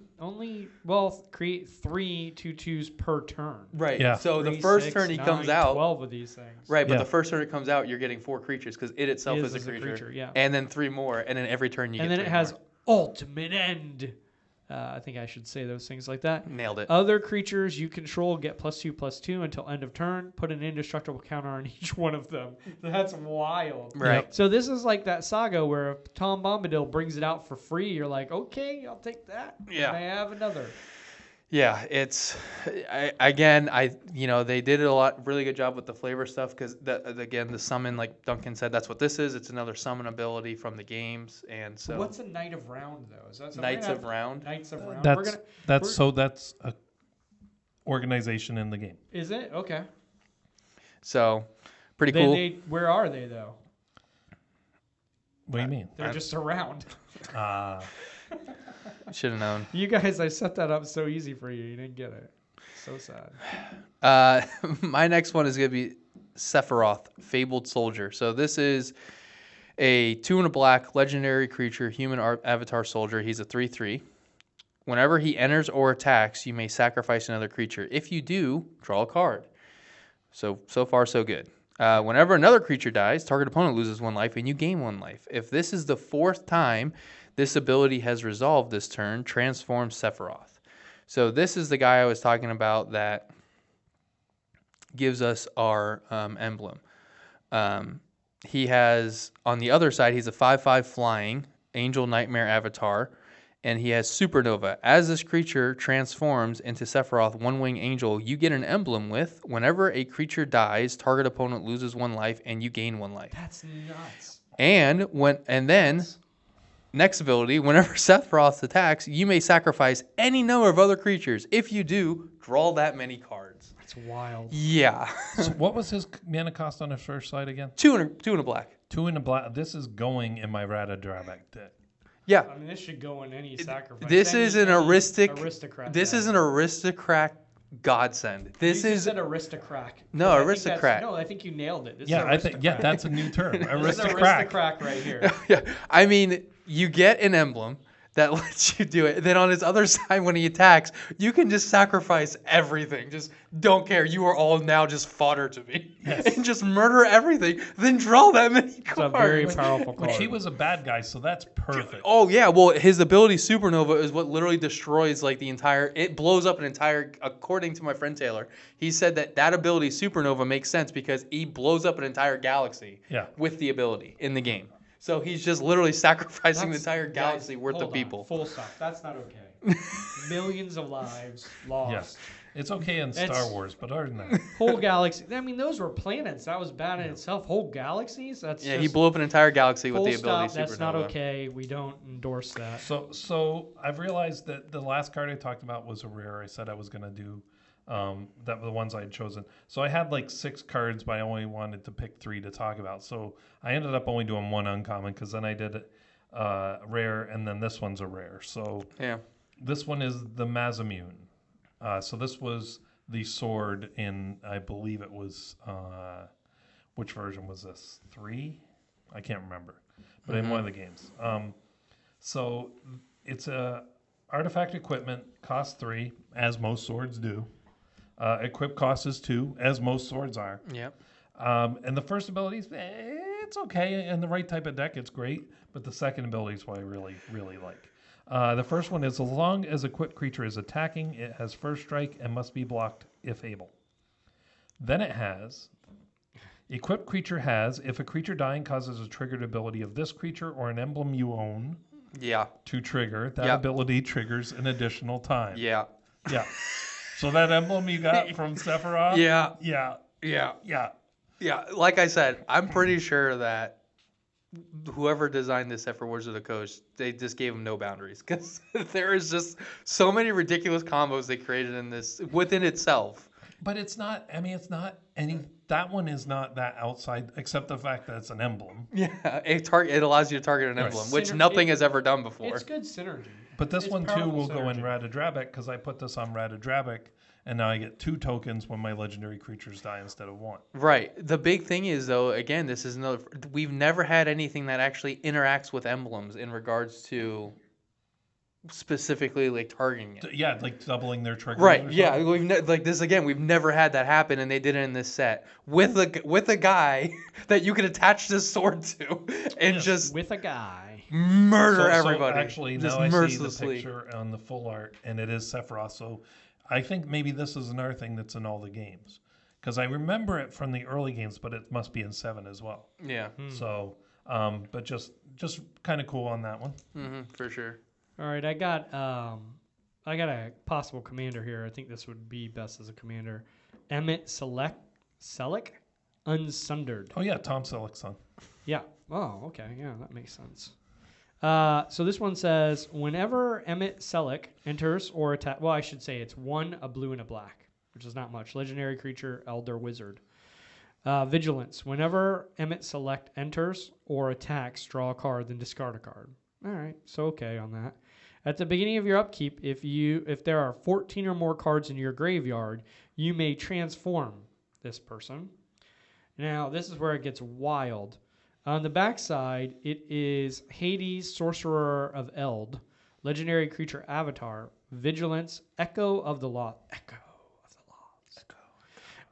D: create 3 2/2s per turn.
C: Right.
B: Yeah.
C: So the
D: 3,
C: first
D: 6,
C: turn he
D: 9,
C: comes out.
D: 12 of these things.
C: Right, but
B: Yeah.
C: the first turn it comes out, you're getting 4 creatures because it itself
D: It
C: is a
D: is a
C: creature.
D: creature, yeah.
C: And then 3 more, and then every turn you
D: And
C: get
D: then it
C: 3
D: has
C: more.
D: ultimate end. I think I should say those things like that.
C: Nailed it.
D: Other creatures you control get +2/+2 until end of turn. Put an indestructible counter on each one of them. That's wild.
C: Right.
D: So this is like that saga where if Tom Bombadil brings it out for free, you're like, okay, I'll take that.
C: Yeah.
D: And I have another.
C: Yeah, it's they did really good job with the flavor stuff because again the summon, like Duncan said, that's what this is. It's another summon ability from the games, and so
D: What's a Knight of Round though? Is that
C: Knights of Round.
D: Knights of Round.
B: That's a organization in the game.
D: Is it okay?
C: So pretty cool.
D: Where are they though?
B: What do you mean?
D: They're just around.
C: Should have known.
D: You guys, I set that up so easy for you. You didn't get it. So sad.
C: My next one is going to be Sephiroth, Fabled Soldier. So this is a 2 and a black legendary creature, human avatar soldier. He's a 3/3. Whenever he enters or attacks, you may sacrifice another creature. If you do, draw a card. So far, so good. Whenever another creature dies, target opponent loses 1 life and you gain 1 life. If this is the 4th time this ability has resolved this turn, transform Sephiroth. So this is the guy I was talking about that gives us our emblem. He has, on the other side, he's a 5/5 flying angel nightmare avatar, and he has Supernova. As this creature transforms into Sephiroth, 1-wing angel, you get an emblem with, whenever a creature dies, target opponent loses 1 life and you gain 1 life.
D: That's nuts.
C: And then next ability, whenever Sephiroth attacks, you may sacrifice any number of other creatures. If you do, draw that many cards.
D: That's wild.
C: Yeah.
B: So what was his mana cost on his first side again?
C: 2 and a black.
B: 2 in a black. This is going in my Rada Drabak deck.
C: Yeah.
D: I mean, this should go in any sacrifice.
C: This is an
D: aristocrat.
C: This is an aristocrat godsend. This is
D: an aristocrat.
C: No, aristocrat.
D: No, I think you nailed it. This
B: Yeah,
D: is
B: I think that's a new term.
D: This is
B: Aristocrat.
D: aristocrat right here.
C: Yeah. I mean, you get an emblem that lets you do it. Then on his other side, when he attacks, you can just sacrifice everything. Just don't care. You are all now just fodder to me.
B: Yes.
C: And just murder everything. Then draw that many cards.
D: It's a very powerful card.
B: Which he was a bad guy, so that's perfect.
C: Oh yeah, well his ability Supernova is what literally destroys like the entire. It blows up an entire. According to my friend Taylor, he said that ability Supernova makes sense because he blows up an entire galaxy.
B: Yeah.
C: With the ability in the game, so he's just literally sacrificing the
D: That's-
C: entire galaxy
D: guys,
C: worth
D: hold
C: of
D: on.
C: people.
D: Full stop. That's not okay. Millions of lives lost.
B: Yes. It's okay in Star
D: It's-
B: Wars, but other than that.
D: Whole galaxy. I mean, those were planets. That was bad in itself. Whole galaxies. That's
C: Yeah,
D: just
C: he blew up an entire galaxy with
D: full
C: the ability
D: stop. That's not
C: Supernova.
D: okay. We don't endorse that.
B: So I've realized that the last card I talked about was a rare. I said I was going to do that were the ones I had chosen. So I had like 6 cards, but I only wanted to pick 3 to talk about. So I ended up only doing 1 uncommon because then I did rare, and then this one's a rare. So
C: Yeah.
B: this one is the Mazamune. So this was the sword in, I believe it was, which version was this? 3? I can't remember, but in one of the games. So it's a artifact equipment, cost 3, as most swords do. Equip cost is 2, as most swords are.
C: Yep.
B: And the first ability, it's okay. In the right type of deck, it's great. But the second ability is what I really, really like. The first one is, as long as equipped creature is attacking, it has first strike and must be blocked if able. Then it has, equipped creature has, if a creature dying causes a triggered ability of this creature or an emblem you own
C: Yeah.
B: to trigger, that
C: Yep.
B: ability triggers an additional time.
C: Yeah.
B: Yeah. So that emblem you got from Sephiroth?
C: Yeah.
B: Yeah.
C: Yeah.
B: Yeah.
C: Yeah. Like I said, I'm pretty sure that whoever designed this set for Wizards of the Coast, they just gave them no boundaries because there is just so many ridiculous combos they created in this within itself.
B: But it's not, I mean, it's not any, that one is not that outside, except the fact that it's an emblem.
C: Yeah, it allows you to target an emblem, which
D: Syner-
C: nothing
D: it-
C: has ever done before.
D: It's good synergy.
B: But this
D: It's
B: one too
D: powerful
B: will go in
D: synergy.
B: Radadrabek because I put this on Radadrabek, and now I get 2 tokens when my legendary creatures die instead of 1.
C: Right. The big thing is, though, again, this is another. We've never had anything that actually interacts with emblems in regards to specifically like targeting it.
B: Yeah, like doubling their trigger.
C: Right. Yeah. Like this again. We've never had that happen, and they did it in this set with a guy that you could attach this sword to and just
D: With a guy.
C: murder everybody.
B: Actually,
C: just
B: now I see the
C: mercilessly.
B: picture on the full art, and it is Sephiroth. So I think maybe this is another thing that's in all the games. Because I remember it from the early games, but it must be in 7 as well.
C: Yeah.
B: So, but just kind of cool on that one.
C: For sure.
D: All right, I got I got a possible commander here. I think this would be best as a commander. Emmett Selleck, Unsundered.
B: Oh yeah, Tom Selleck's son.
D: Yeah. Oh, okay. Yeah, that makes sense. So this one says, whenever Emmett Selleck enters or attack, well, I should say it's 1, a blue, and a black, which is not much. Legendary creature, Elder Wizard. Vigilance. Whenever Emmett Select enters or attacks, draw a card, then discard a card. All right, so okay on that. At the beginning of your upkeep, if there are 14 or more cards in your graveyard, you may transform this person. Now, this is where it gets wild. On the backside, it is Hades, Sorcerer of Eld, Legendary Creature Avatar, Vigilance, Echo of the Lost. Echo of the Lost. Echo.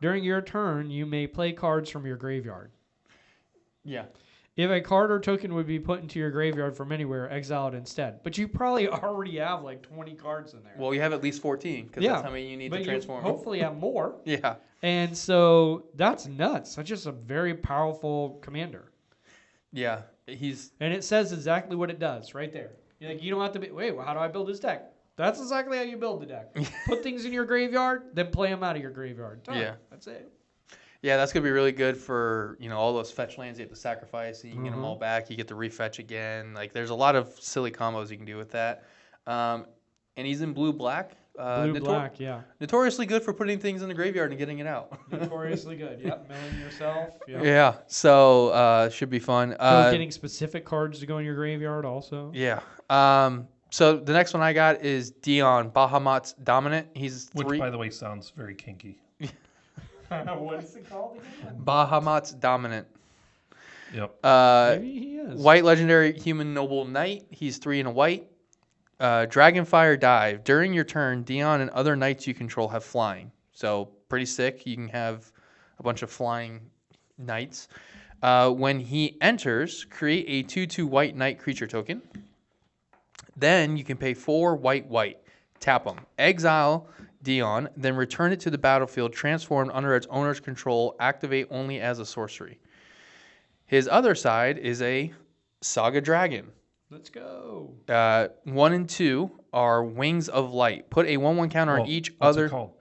D: During your turn, you may play cards from your graveyard.
C: Yeah.
D: If a card or token would be put into your graveyard from anywhere, exile it instead. But you probably already have like 20 cards in there.
C: Well, you have at least 14 because that's how many you need to transform.
D: You hopefully have more.
C: Yeah.
D: And so that's nuts. That's just a very powerful commander.
C: Yeah.
D: And it says exactly what it does right there. Like, you don't have to be, wait, well, how do I build this deck? That's exactly how you build the deck. Put things in your graveyard, then play them out of your graveyard. Done.
C: Yeah.
D: That's it.
C: Yeah, that's going to be really good for, all those fetch lands you have to sacrifice. And you can get them all back. You get to refetch again. Like, there's a lot of silly combos you can do with that. And he's in blue-black.
D: Blue-black, yeah.
C: Notoriously good for putting things in the graveyard and getting it out.
D: Notoriously good. Yep, milling yourself. Yep.
C: Yeah, so should be fun.
D: Getting specific cards to go in your graveyard also.
C: Yeah. So the next one I got is Dion, Bahamut's Dominant. He's 3.
B: Which, by the way, sounds very kinky.
D: What is it called again?
B: Bahamut's
C: Dominant.
B: Yep.
D: Maybe he is.
C: White Legendary Human Noble Knight. He's 3 and a white. Dragonfire Dive. During your turn, Dion and other knights you control have flying. So pretty sick. You can have a bunch of flying knights. When he enters, create a 2/2 white knight creature token. Then you can pay 4 white. Tap them. Exile Dion, then return it to the battlefield, transformed under its owner's control, activate only as a sorcery. His other side is a Saga Dragon.
D: Let's go.
C: 1 and 2 are Wings of Light. Put a 1/1 counter on each
B: what's
C: other.
B: It called?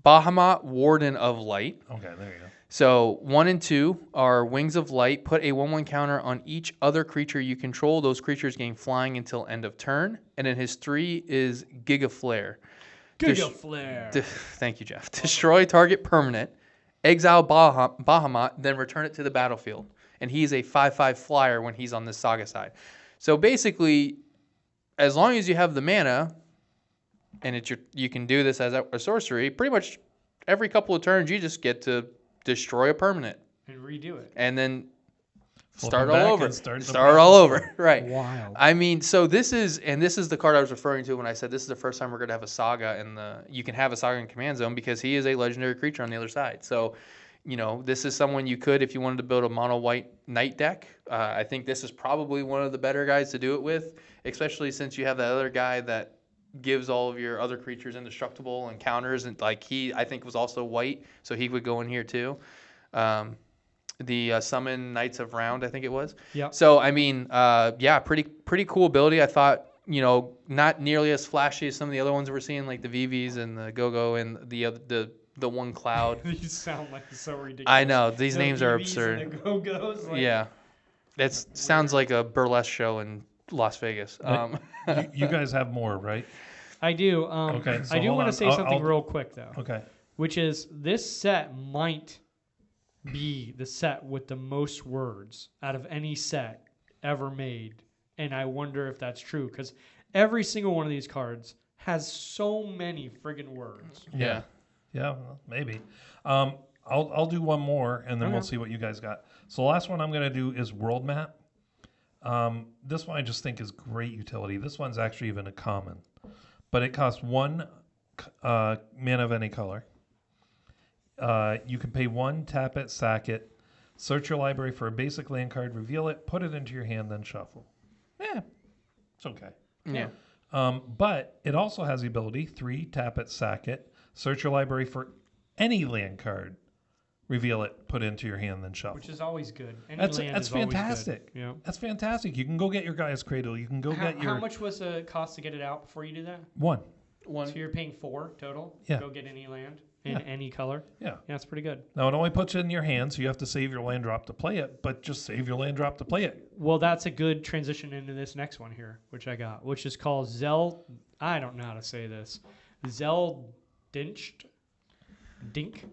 C: Bahamut, Warden of Light.
B: Okay, there you go.
C: So 1 and 2 are Wings of Light. Put a 1/1 counter on each other creature you control. Those creatures gain flying until end of turn. And then his 3 is Giga Flare.
D: Giga Flare.
C: Thank you, Jeff. Destroy target permanent. Exile Bahamut, then return it to the battlefield. And he's a 5/5 flyer when he's on the Saga side. So basically, as long as you have the mana, and you can do this as a sorcery, pretty much every couple of turns you just get to destroy a permanent.
D: And redo it.
C: And then
B: Flip
C: start
B: them back
C: all over.
B: and start the
C: Start all over. Right.
D: Wild.
C: I mean, so this is the card I was referring to when I said this is the first time we're going to have a Saga you can have a Saga in Command Zone because he is a legendary creature on the other side. So, this is someone you could, if you wanted to build a mono white knight deck. I think this is probably one of the better guys to do it with, especially since you have that other guy that gives all of your other creatures indestructible and counters, and he I think was also white, so he would go in here too. The Summon Knights of Round, I think it was.
D: Yeah.
C: So I mean, pretty cool ability. I thought, not nearly as flashy as some of the other ones we're seeing, like the VVs and the Go-Go and the one Cloud.
D: These sound like so ridiculous.
C: I know these
D: The
C: names are
D: VVs
C: absurd.
D: and the Go-Go's,
C: Yeah, it sounds like a burlesque show in Las Vegas.
B: You guys have more, right?
D: I do.
B: Okay, so
D: I do
B: hold
D: want
B: on.
D: to say something real quick though.
B: Okay.
D: Which is this set might be the set with the most words out of any set ever made, and I wonder if that's true because every single one of these cards has so many friggin' words.
B: Yeah. Yeah, well, maybe. I'll do one more, and then we'll
D: Okay.
B: see what you guys got. So the last one I'm going to do is World Map. This one I just think is great utility. This one's actually even a common, but it costs 1 mana of any color. You can pay 1, tap it, sack it, search your library for a basic land card, reveal it, put it into your hand, then shuffle. It's okay.
C: Yeah.
B: But it also has the ability 3, tap it, sack it, search your library for any land card, reveal it, put it into your hand, then shuffle.
D: Which is always good. Any
B: That's
D: land is always good.
B: fantastic.
D: Yeah.
B: That's fantastic. You can go get your Guy's Cradle. You can go get your
D: How much was the cost to get it out before you do that?
B: 1.
C: One.
D: So you're paying 4 total.
B: Yeah.
D: To go get any land in
B: Yeah.
D: any color.
B: Yeah.
D: Yeah, that's pretty good.
B: Now it only puts it in your hand, so you have to save your land drop to play it. But just save your land drop to play it.
D: Well, that's a good transition into this next one here, which I got, which is called I don't know how to say this. Zeldinched. Dink.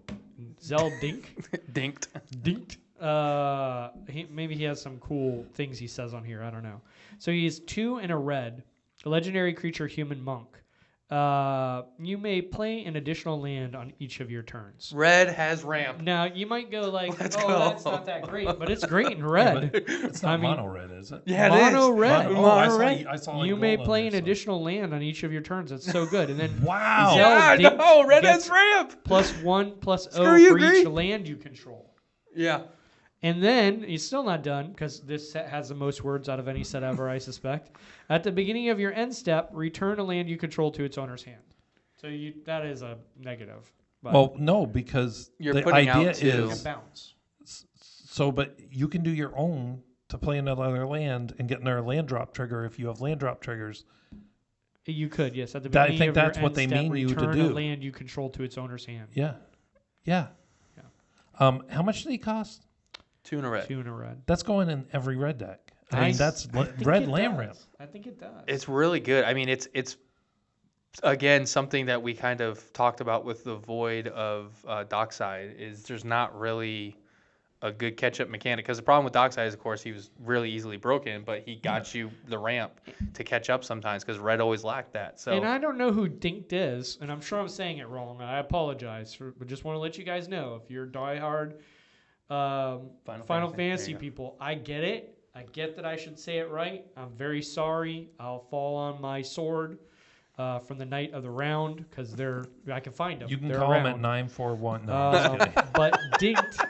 C: Dinked.
D: Dinked. Maybe he has some cool things he says on here. I don't know. So he's 2 and a red, a legendary creature, human monk. You may play an additional land on each of your turns.
C: Red has ramp.
D: Now you might go like,
C: Let's
D: "Oh,
C: go."
D: that's not that great," but it's great in red.
B: It's not
D: I mean-
B: mono red, is it?
C: Yeah,
D: Mono
C: it is.
D: red.
B: Mono- I
C: Mono
B: saw-
C: red.
B: I saw like
D: You
B: gold
D: may
B: on
D: play
B: there,
D: an
B: so-
D: additional land on each of your turns. That's so good. And then
B: Wow.
C: Yeah,
D: Dink
C: no, red
D: gets
C: has ramp.
D: +1 +0
C: Screw you,
D: for each
C: Green.
D: land you control.
C: Yeah.
D: And then he's still not done because this set has the most words out of any set ever, I suspect. At the beginning of your end step, return a land you control to its owner's hand. So that is a negative. But
B: Well, no, because
C: You're
B: the
C: putting
B: idea
C: out two.
D: you can
B: is
D: bounce.
B: so. But you can do your own to play another land and get another land drop trigger if you have land drop triggers.
D: You could, yes. At the
B: That- I
D: beginning
B: think
D: of your
B: that's what
D: end
B: they
D: step,
B: mean you to
D: return
B: do.
D: a land you control to its owner's hand.
B: Yeah, yeah. How much do they cost?
C: 2 and a red.
D: 2 and a red.
B: That's going in every red deck. I mean, that's
D: I think
B: red
D: it
B: land
D: does.
B: ramp.
D: I think it does.
C: It's really good. I mean, it's again something that we kind of talked about with the void of Dockside is there's not really a good catch-up mechanic because the problem with Dockside is, of course, he was really easily broken, but he got you the ramp to catch up sometimes because red always lacked that. So
D: And I don't know who Dinked is, and I'm sure I'm saying it wrong. I apologize, but just want to let you guys know if you're diehard Final Fantasy
C: There you go.
D: people, I get it. I get that I should say it right. I'm very sorry. I'll fall on my sword from the night of the round because I can find them.
B: You can
D: They're
B: call him
D: around.
B: at 941. No, I'm just kidding.
D: But Dinked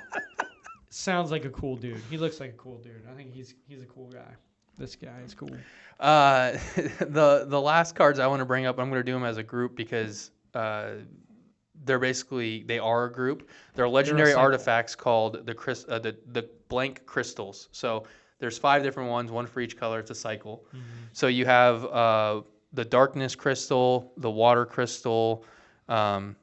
D: sounds like a cool dude. He looks like a cool dude. I think he's a cool guy. This guy is cool.
C: the last cards I want to bring up, I'm going to do them as a group because they are a group. They're legendary
D: cycle.
C: artifacts called the blank crystals. So there's 5 different ones, one for each color. It's a cycle.
D: Mm-hmm.
C: So you have the darkness crystal, the water crystal. I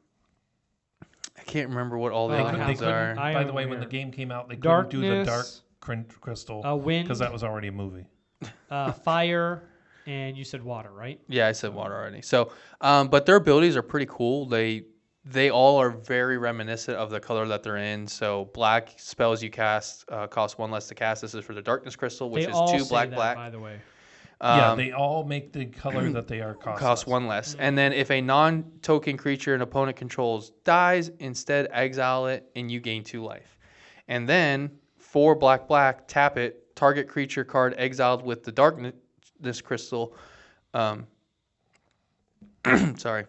C: can't remember what all the
D: Oh,
C: other
D: I
C: ones
D: couldn't-
C: are.
D: I
B: By the way,
D: over
B: when the
D: here.
B: game came out, they couldn't do the dark
D: Darkness,
B: crystal
D: Wind,
B: because that was already a movie.
D: fire, and you said water, right?
C: Yeah, I said water already. So, but their abilities are pretty cool. They all are very reminiscent of the color that they're in. So black spells you cast cost 1 less to cast. This is for the darkness crystal, which
D: They
C: is
D: all
C: 2
D: say
C: black
D: that,
C: black.
D: by the way.
B: Yeah, they all make the color that they are
C: Cost
B: cost.
C: 1 less. And then if a non-token creature an opponent controls dies, instead exile it and you gain 2 life. And then 4 black black, tap it, target creature card exiled with the darkness crystal. Sorry.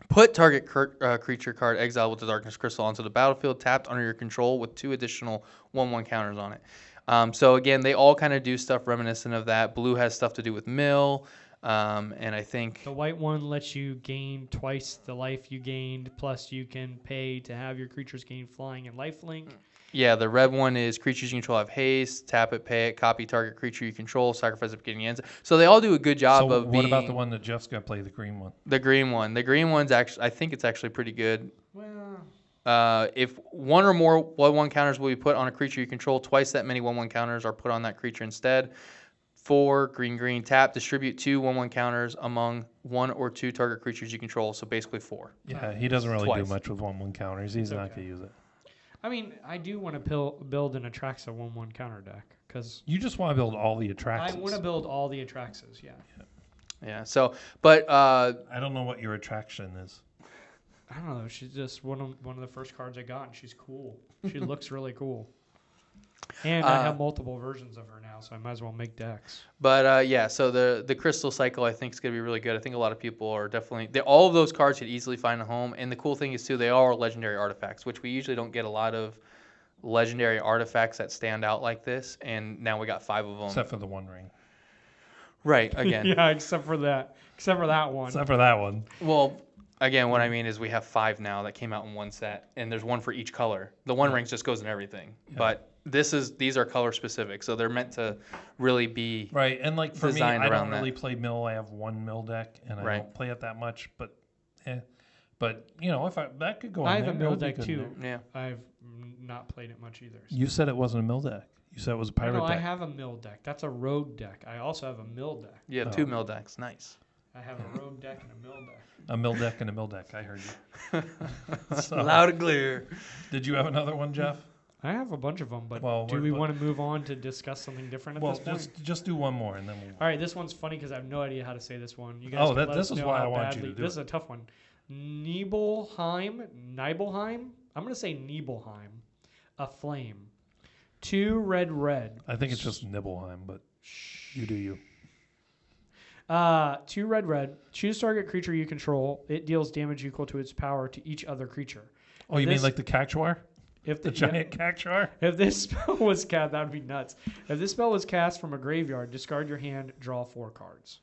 C: Put target creature card exiled with the darkness crystal onto the battlefield, tapped under your control with 2 additional 1/1 counters on it. So again, they all kind of do stuff reminiscent of that. Blue has stuff to do with mill, and I think
D: The white one lets you gain twice the life you gained, plus you can pay to have your creatures gain flying and lifelink.
C: yeah, the red one is creatures you control have haste, tap it, pay it, copy target creature you control, sacrifice at the beginning ends. So they all do a good job
B: So
C: of
B: what about
C: being-
B: the one that Jeff's got to play, the green one?
C: The green one. The green one's actually, I think it's actually pretty good.
D: Well,
C: If 1 or more 1/1 counters will be put on a creature you control, twice that many 1/1 counters are put on that creature instead. 4 green tap, distribute 2 1/1 counters among 1 or 2 target creatures you control. So basically 4.
B: Yeah, he doesn't really
C: Twice.
B: do much with 1/1 counters. He's not
D: okay.
B: going to use it.
D: I mean, I do want to build an Atraxa 1/1 counter deck because
B: You just want to build all the
D: I
B: attractions.
D: want to build all the Atraxas. Yeah.
C: Yeah. So, but
B: I don't know what your attraction is.
D: I don't know. She's just one of the first cards I got, and she's cool. She looks really cool. And I have multiple versions of her now, so I might as well make decks.
C: But yeah, so the crystal cycle I think is going to be really good. I think a lot of people are definitely all of those cards could easily find a home. And the cool thing is too, they are legendary artifacts, which we usually don't get a lot of legendary artifacts that stand out like this. And now we got 5 of them.
B: Except for the One Ring.
C: Right. Again.
D: Yeah, except for that one.
B: Except for that one.
C: Well, again, what I mean is we have 5 now that came out in one set, and there's one for each color. The One Rings just goes in everything, but these are color specific, so they're meant to really be
B: Right, and like for me,
C: designed
B: I don't
C: around that.
B: really play mill. I have one mill deck, and I
C: Right.
B: don't play it that much. But, but if that could go.
D: I
B: in
D: have a
B: there,
D: mill
B: that would be
D: deck
B: good in
D: too.
B: there.
C: Yeah.
D: I've not played it much either. So.
B: You said it wasn't a mill deck. You said it was a pirate
D: No, I
B: deck.
D: have a mill deck. That's a rogue deck. I also have a mill deck.
C: You have
B: Oh.
C: 2 mill decks. Nice.
D: I have a rogue deck and a mill deck.
B: A mill deck and a mill deck. I heard you. So,
C: Loud and clear.
B: did you have another one, Jeff?
D: I have a bunch of them, but
B: Well,
D: do
B: we're-
D: we want to move on to discuss something different at
B: Well,
D: this point?
B: just do one more, and then we'll.
D: All right, this one's funny because I have no idea how to say this one. You guys
B: Oh,
D: can let
B: this
D: us
B: is
D: know
B: why
D: how
B: I wanted you
D: badly-
B: to do
D: This
B: it.
D: is a tough one. Nibelheim. I'm going to say Nibelheim. A flame. 2 red.
B: I think it's just Nibelheim, but you do you.
D: 2 red. Choose target creature you control. It deals damage equal to its power to each other creature.
B: Oh, you mean
D: This-
B: like the Cactuar?
D: If
B: The giant Cactuar?
D: If this spell was cast, that would be nuts. If this spell was cast from a graveyard, discard your hand, draw 4 cards.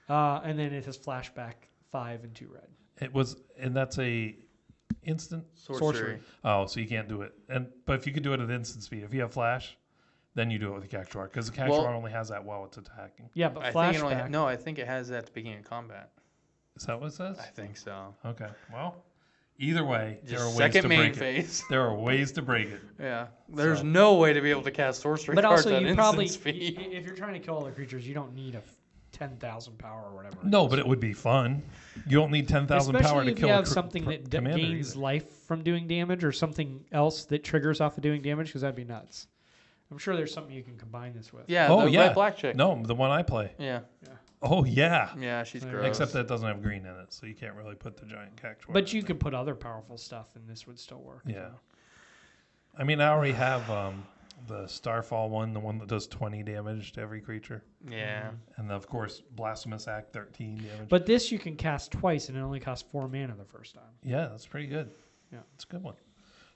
D: And then it has flashback 5 and 2 red.
B: It was, and that's a instant.
C: Sorcery.
B: Oh, so you can't do it. But if you could do it at instant speed, if you have flash, then you do it with the Cactuar, because the Cactuar
C: Well-
B: only has that while it's attacking.
D: Yeah, but
C: I
D: flashback.
C: think it only, I think it has that at the beginning of combat.
B: Is that what it says?
C: I think so.
B: Okay. Well, either way, there are
C: Just
B: ways
C: second
B: to
C: main
B: break it.
C: phase.
B: There are ways to break it.
C: Yeah. There's
B: So-
C: no way to be able to cast sorcery
D: But
C: cards
D: also,
C: at
D: you
C: instant
D: probably,
C: speed.
D: if you're trying to kill all the creatures, you don't need a 10,000 power or whatever.
B: No, but it would be fun. You don't need 10,000 power
D: Especially
B: to
D: if
B: kill
D: you
B: a
D: have something that
B: commander
D: gains
B: either.
D: life from doing damage or something else that triggers off of doing damage, because that'd be nuts. I'm sure there's something you can combine this with.
C: Yeah,
B: Oh,
C: the
B: yeah.
C: red black chick.
B: No, the one I play.
C: Yeah.
B: Oh, yeah.
C: Yeah, she's
D: Except
C: gross.
B: Except that it doesn't have green in it, so you can't really put the giant Cactuar.
D: But
B: in
D: you
B: there.
D: could put other powerful stuff, and this would still work.
B: Yeah. I mean, I already have the Starfall one, the one that does 20 damage to every creature.
C: Yeah.
B: And of course, Blasphemous Act 13 damage.
D: But this you can cast twice, and it only costs 4 mana the first time.
B: yeah, that's pretty good.
D: Yeah.
B: It's a good one.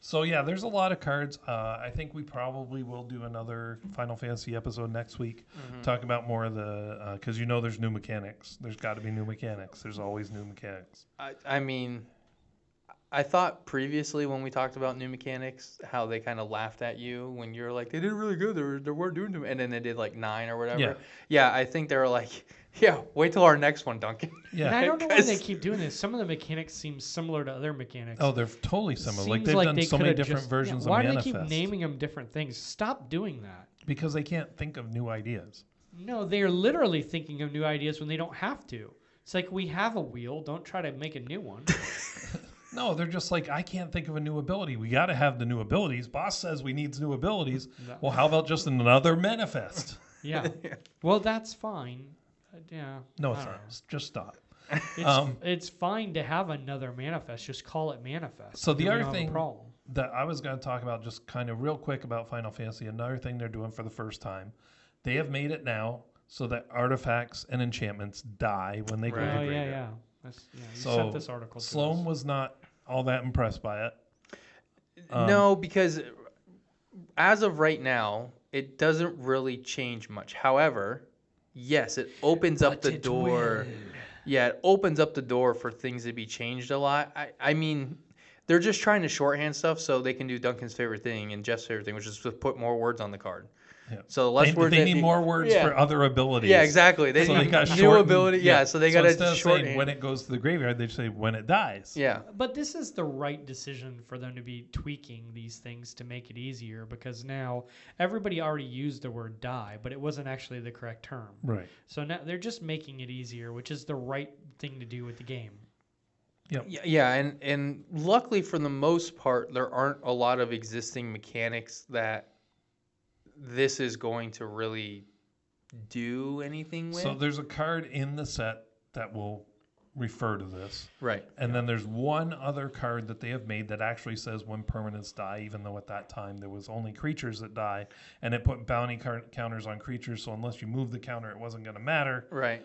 B: So yeah, there's a lot of cards. I think we probably will do another Final Fantasy episode next week. Talk about more of the because there's new mechanics. There's got to be new mechanics. There's always new mechanics.
C: I mean, I thought previously when we talked about new mechanics, how they kind of laughed at you when you're like, they did really good. They weren't doing them. And then they did like 9 or whatever.
B: Yeah.
C: Yeah, I think they were like, yeah, wait till our next one, Duncan.
B: Yeah.
D: And I don't know why
C: 'Cause-
D: they keep doing this. Some of the mechanics seem similar to other mechanics.
B: Oh, they're totally similar. Like
D: Seems
B: they've done
D: they
B: so many
D: coulda
B: different
D: just-
B: versions
D: Why
B: of
D: do
B: Manifest.
D: they keep naming them different things? Stop doing that.
B: Because they can't think of new ideas.
D: No, they are literally thinking of new ideas when they don't have to. It's like, we have a wheel. Don't try to make a new one.
B: No, they're just like, I can't think of a new ability. We got to have the new abilities. Boss says we needs new abilities.
D: No.
B: Well, how about just another manifest?
D: Yeah. Well, that's fine. Yeah.
B: No,
D: I
B: it's
D: don't
B: not. Just stop.
D: know. It's fine to have another manifest. Just call it manifest.
B: So the
D: Then we
B: other
D: don't have a
B: thing
D: problem.
B: that I was going to talk about just kind of real quick about Final Fantasy, another thing they're doing for the first time, they have made it now so that artifacts and enchantments die when they go to
C: Right.
B: the
D: Oh,
B: graveyard.
D: yeah. You
B: So
D: sent this article to
B: Sloan
D: us.
B: was not all that impressed by it.
C: No, because as of right now, it doesn't really change much. However, yes, it opens up the door. Yeah, it opens up the door for things to be changed a lot. I mean, they're just trying to shorthand stuff so they can do Duncan's favorite thing and Jeff's favorite thing, which is to put more words on the card.
B: Yeah.
C: So the less words
B: They need more words
C: yeah.
B: for other abilities.
C: Yeah, exactly. They
B: So
C: need
B: they got
C: new
B: shortened-
C: ability. Yeah, so they got
B: instead
C: to
B: of saying
C: shorten.
B: when it goes to the graveyard, they say when it dies.
C: Yeah.
D: But this is the right decision for them to be tweaking these things to make it easier, because now everybody already used the word die, but it wasn't actually the correct term.
B: Right.
D: So now they're just making it easier, which is the right thing to do with the game.
C: Yeah, and luckily for the most part, there aren't a lot of existing mechanics that this is going to really do anything with.
B: So there's a card in the set that will refer to this.
C: Right.
B: And then there's one other card that they have made that actually says when permanents die, even though at that time there was only creatures that die, and it put bounty counters on creatures, so unless you move the counter, it wasn't going to matter.
C: Right.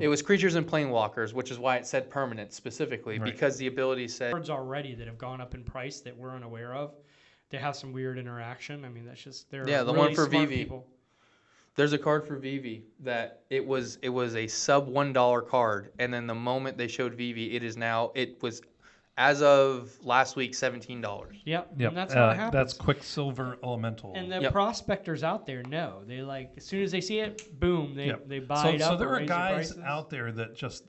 C: It was creatures and planewalkers, which is why it said permanent specifically,
B: Right.
C: because the ability said.
D: Cards already that have gone up in price that we're unaware of, they have some weird interaction. I mean, that's just they're
C: Yeah, the
D: really
C: one for
D: smart
C: Vivi.
D: people.
C: There's a card for Vivi that it was a sub $1 card, and then the moment they showed Vivi, it was as of last week, $17.
D: Yep.
B: Yep.
D: And that's how it happens.
B: That's Quicksilver Elemental.
D: And the
C: Yep.
D: prospectors out there know. They like as soon as they see it, boom,
B: Yep.
D: they buy it up.
B: So there
D: and
B: are
D: raise the
B: guys
D: prices.
B: out there that just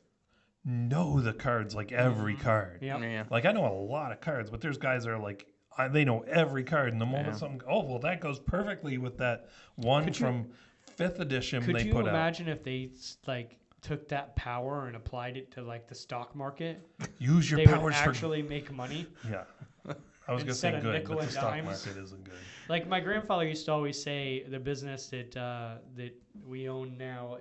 B: know the cards, like every card.
D: Yep.
C: Yeah.
B: Like I know a lot of cards, but there's guys that are like they know every card. And the moment
C: Yeah.
B: something, oh well, that goes perfectly with that one from 5th edition
D: Could
B: they
D: you
B: put
D: imagine if they like took that power and applied it to like the stock market?
B: out. Use your
D: They would
B: powers
D: actually make money.
B: for yeah. I was gonna
D: Instead
B: say
D: of
B: good,
D: nickel
B: but the
D: and
B: stock
D: dimes.
B: market isn't good.
D: Like my grandfather used to always say, the business that we own now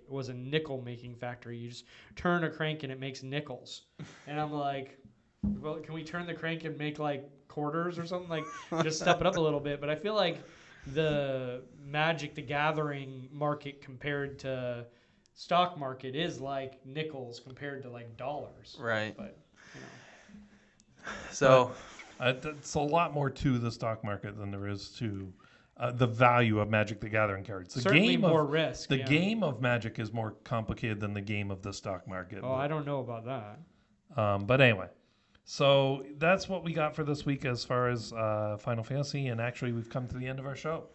D: was a nickel making factory. You just turn a crank and it makes nickels. And I'm like, well, can we turn the crank and make like quarters or something? Like just step it up a little bit. But I feel like the Magic the Gathering market compared to stock market is like nickels compared to like dollars.
C: Right.
D: But you know.
C: So
B: It's a lot more to the stock market than there is to the value of Magic the Gathering cards. The
D: Certainly
B: game
D: more
B: of
D: risk.
B: the
D: yeah.
B: game of Magic is more complicated than the game of the stock market.
D: Oh, I don't know about that.
B: But anyway, so that's what we got for this week as far as Final Fantasy. And actually, we've come to the end of our show.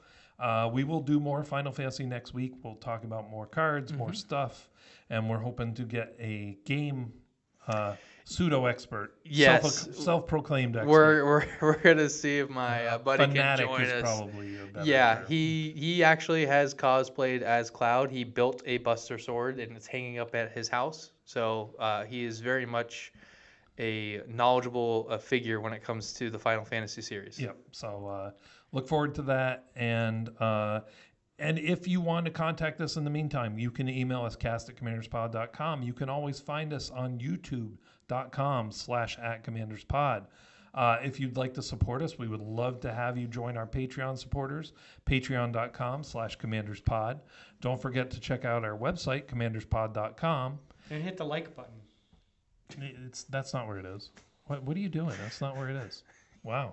B: We will do more Final Fantasy next week. We'll talk about more cards, more stuff, and we're hoping to get a game pseudo expert,
C: Yes.
B: self-proclaimed expert.
C: we're gonna see if my buddy
B: Fanatic
C: can join
B: is
C: us.
B: probably a better
C: Yeah,
B: term.
C: he actually has cosplayed as Cloud. He built a Buster Sword and it's hanging up at his house. So he is very much a knowledgeable figure when it comes to the Final Fantasy series.
B: Yep. So look forward to that. And if you want to contact us in the meantime, you can email us cast@commanderspod.com. You can always find us on youtube.com/@commanderspod. If you'd like to support us, we would love to have you join our Patreon supporters, patreon.com/commanderspod. Don't forget to check out our website, commanderspod.com.
D: And hit the like button.
B: That's not where it is. What are you doing? That's not where it is. Wow.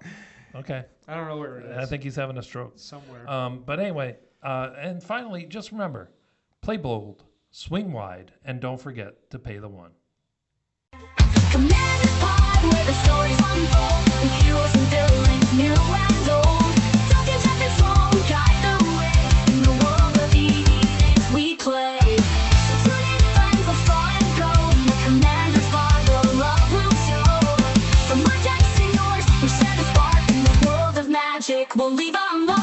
B: Okay.
D: I don't know where it is.
B: I think he's having a stroke.
D: Somewhere.
B: But anyway, and finally, just remember, play bold, swing wide, and don't forget to pay the one.
A: Commander Pod, where the stories unfold, with heroes and villains, new and old. Talking tough and strong, guide the way in the world of games we play. So tune in, friends, let's fly and go. In the Commander's Pod, the love will show. From our decks to yours, we share the spark in the world of magic. We'll leave our mark.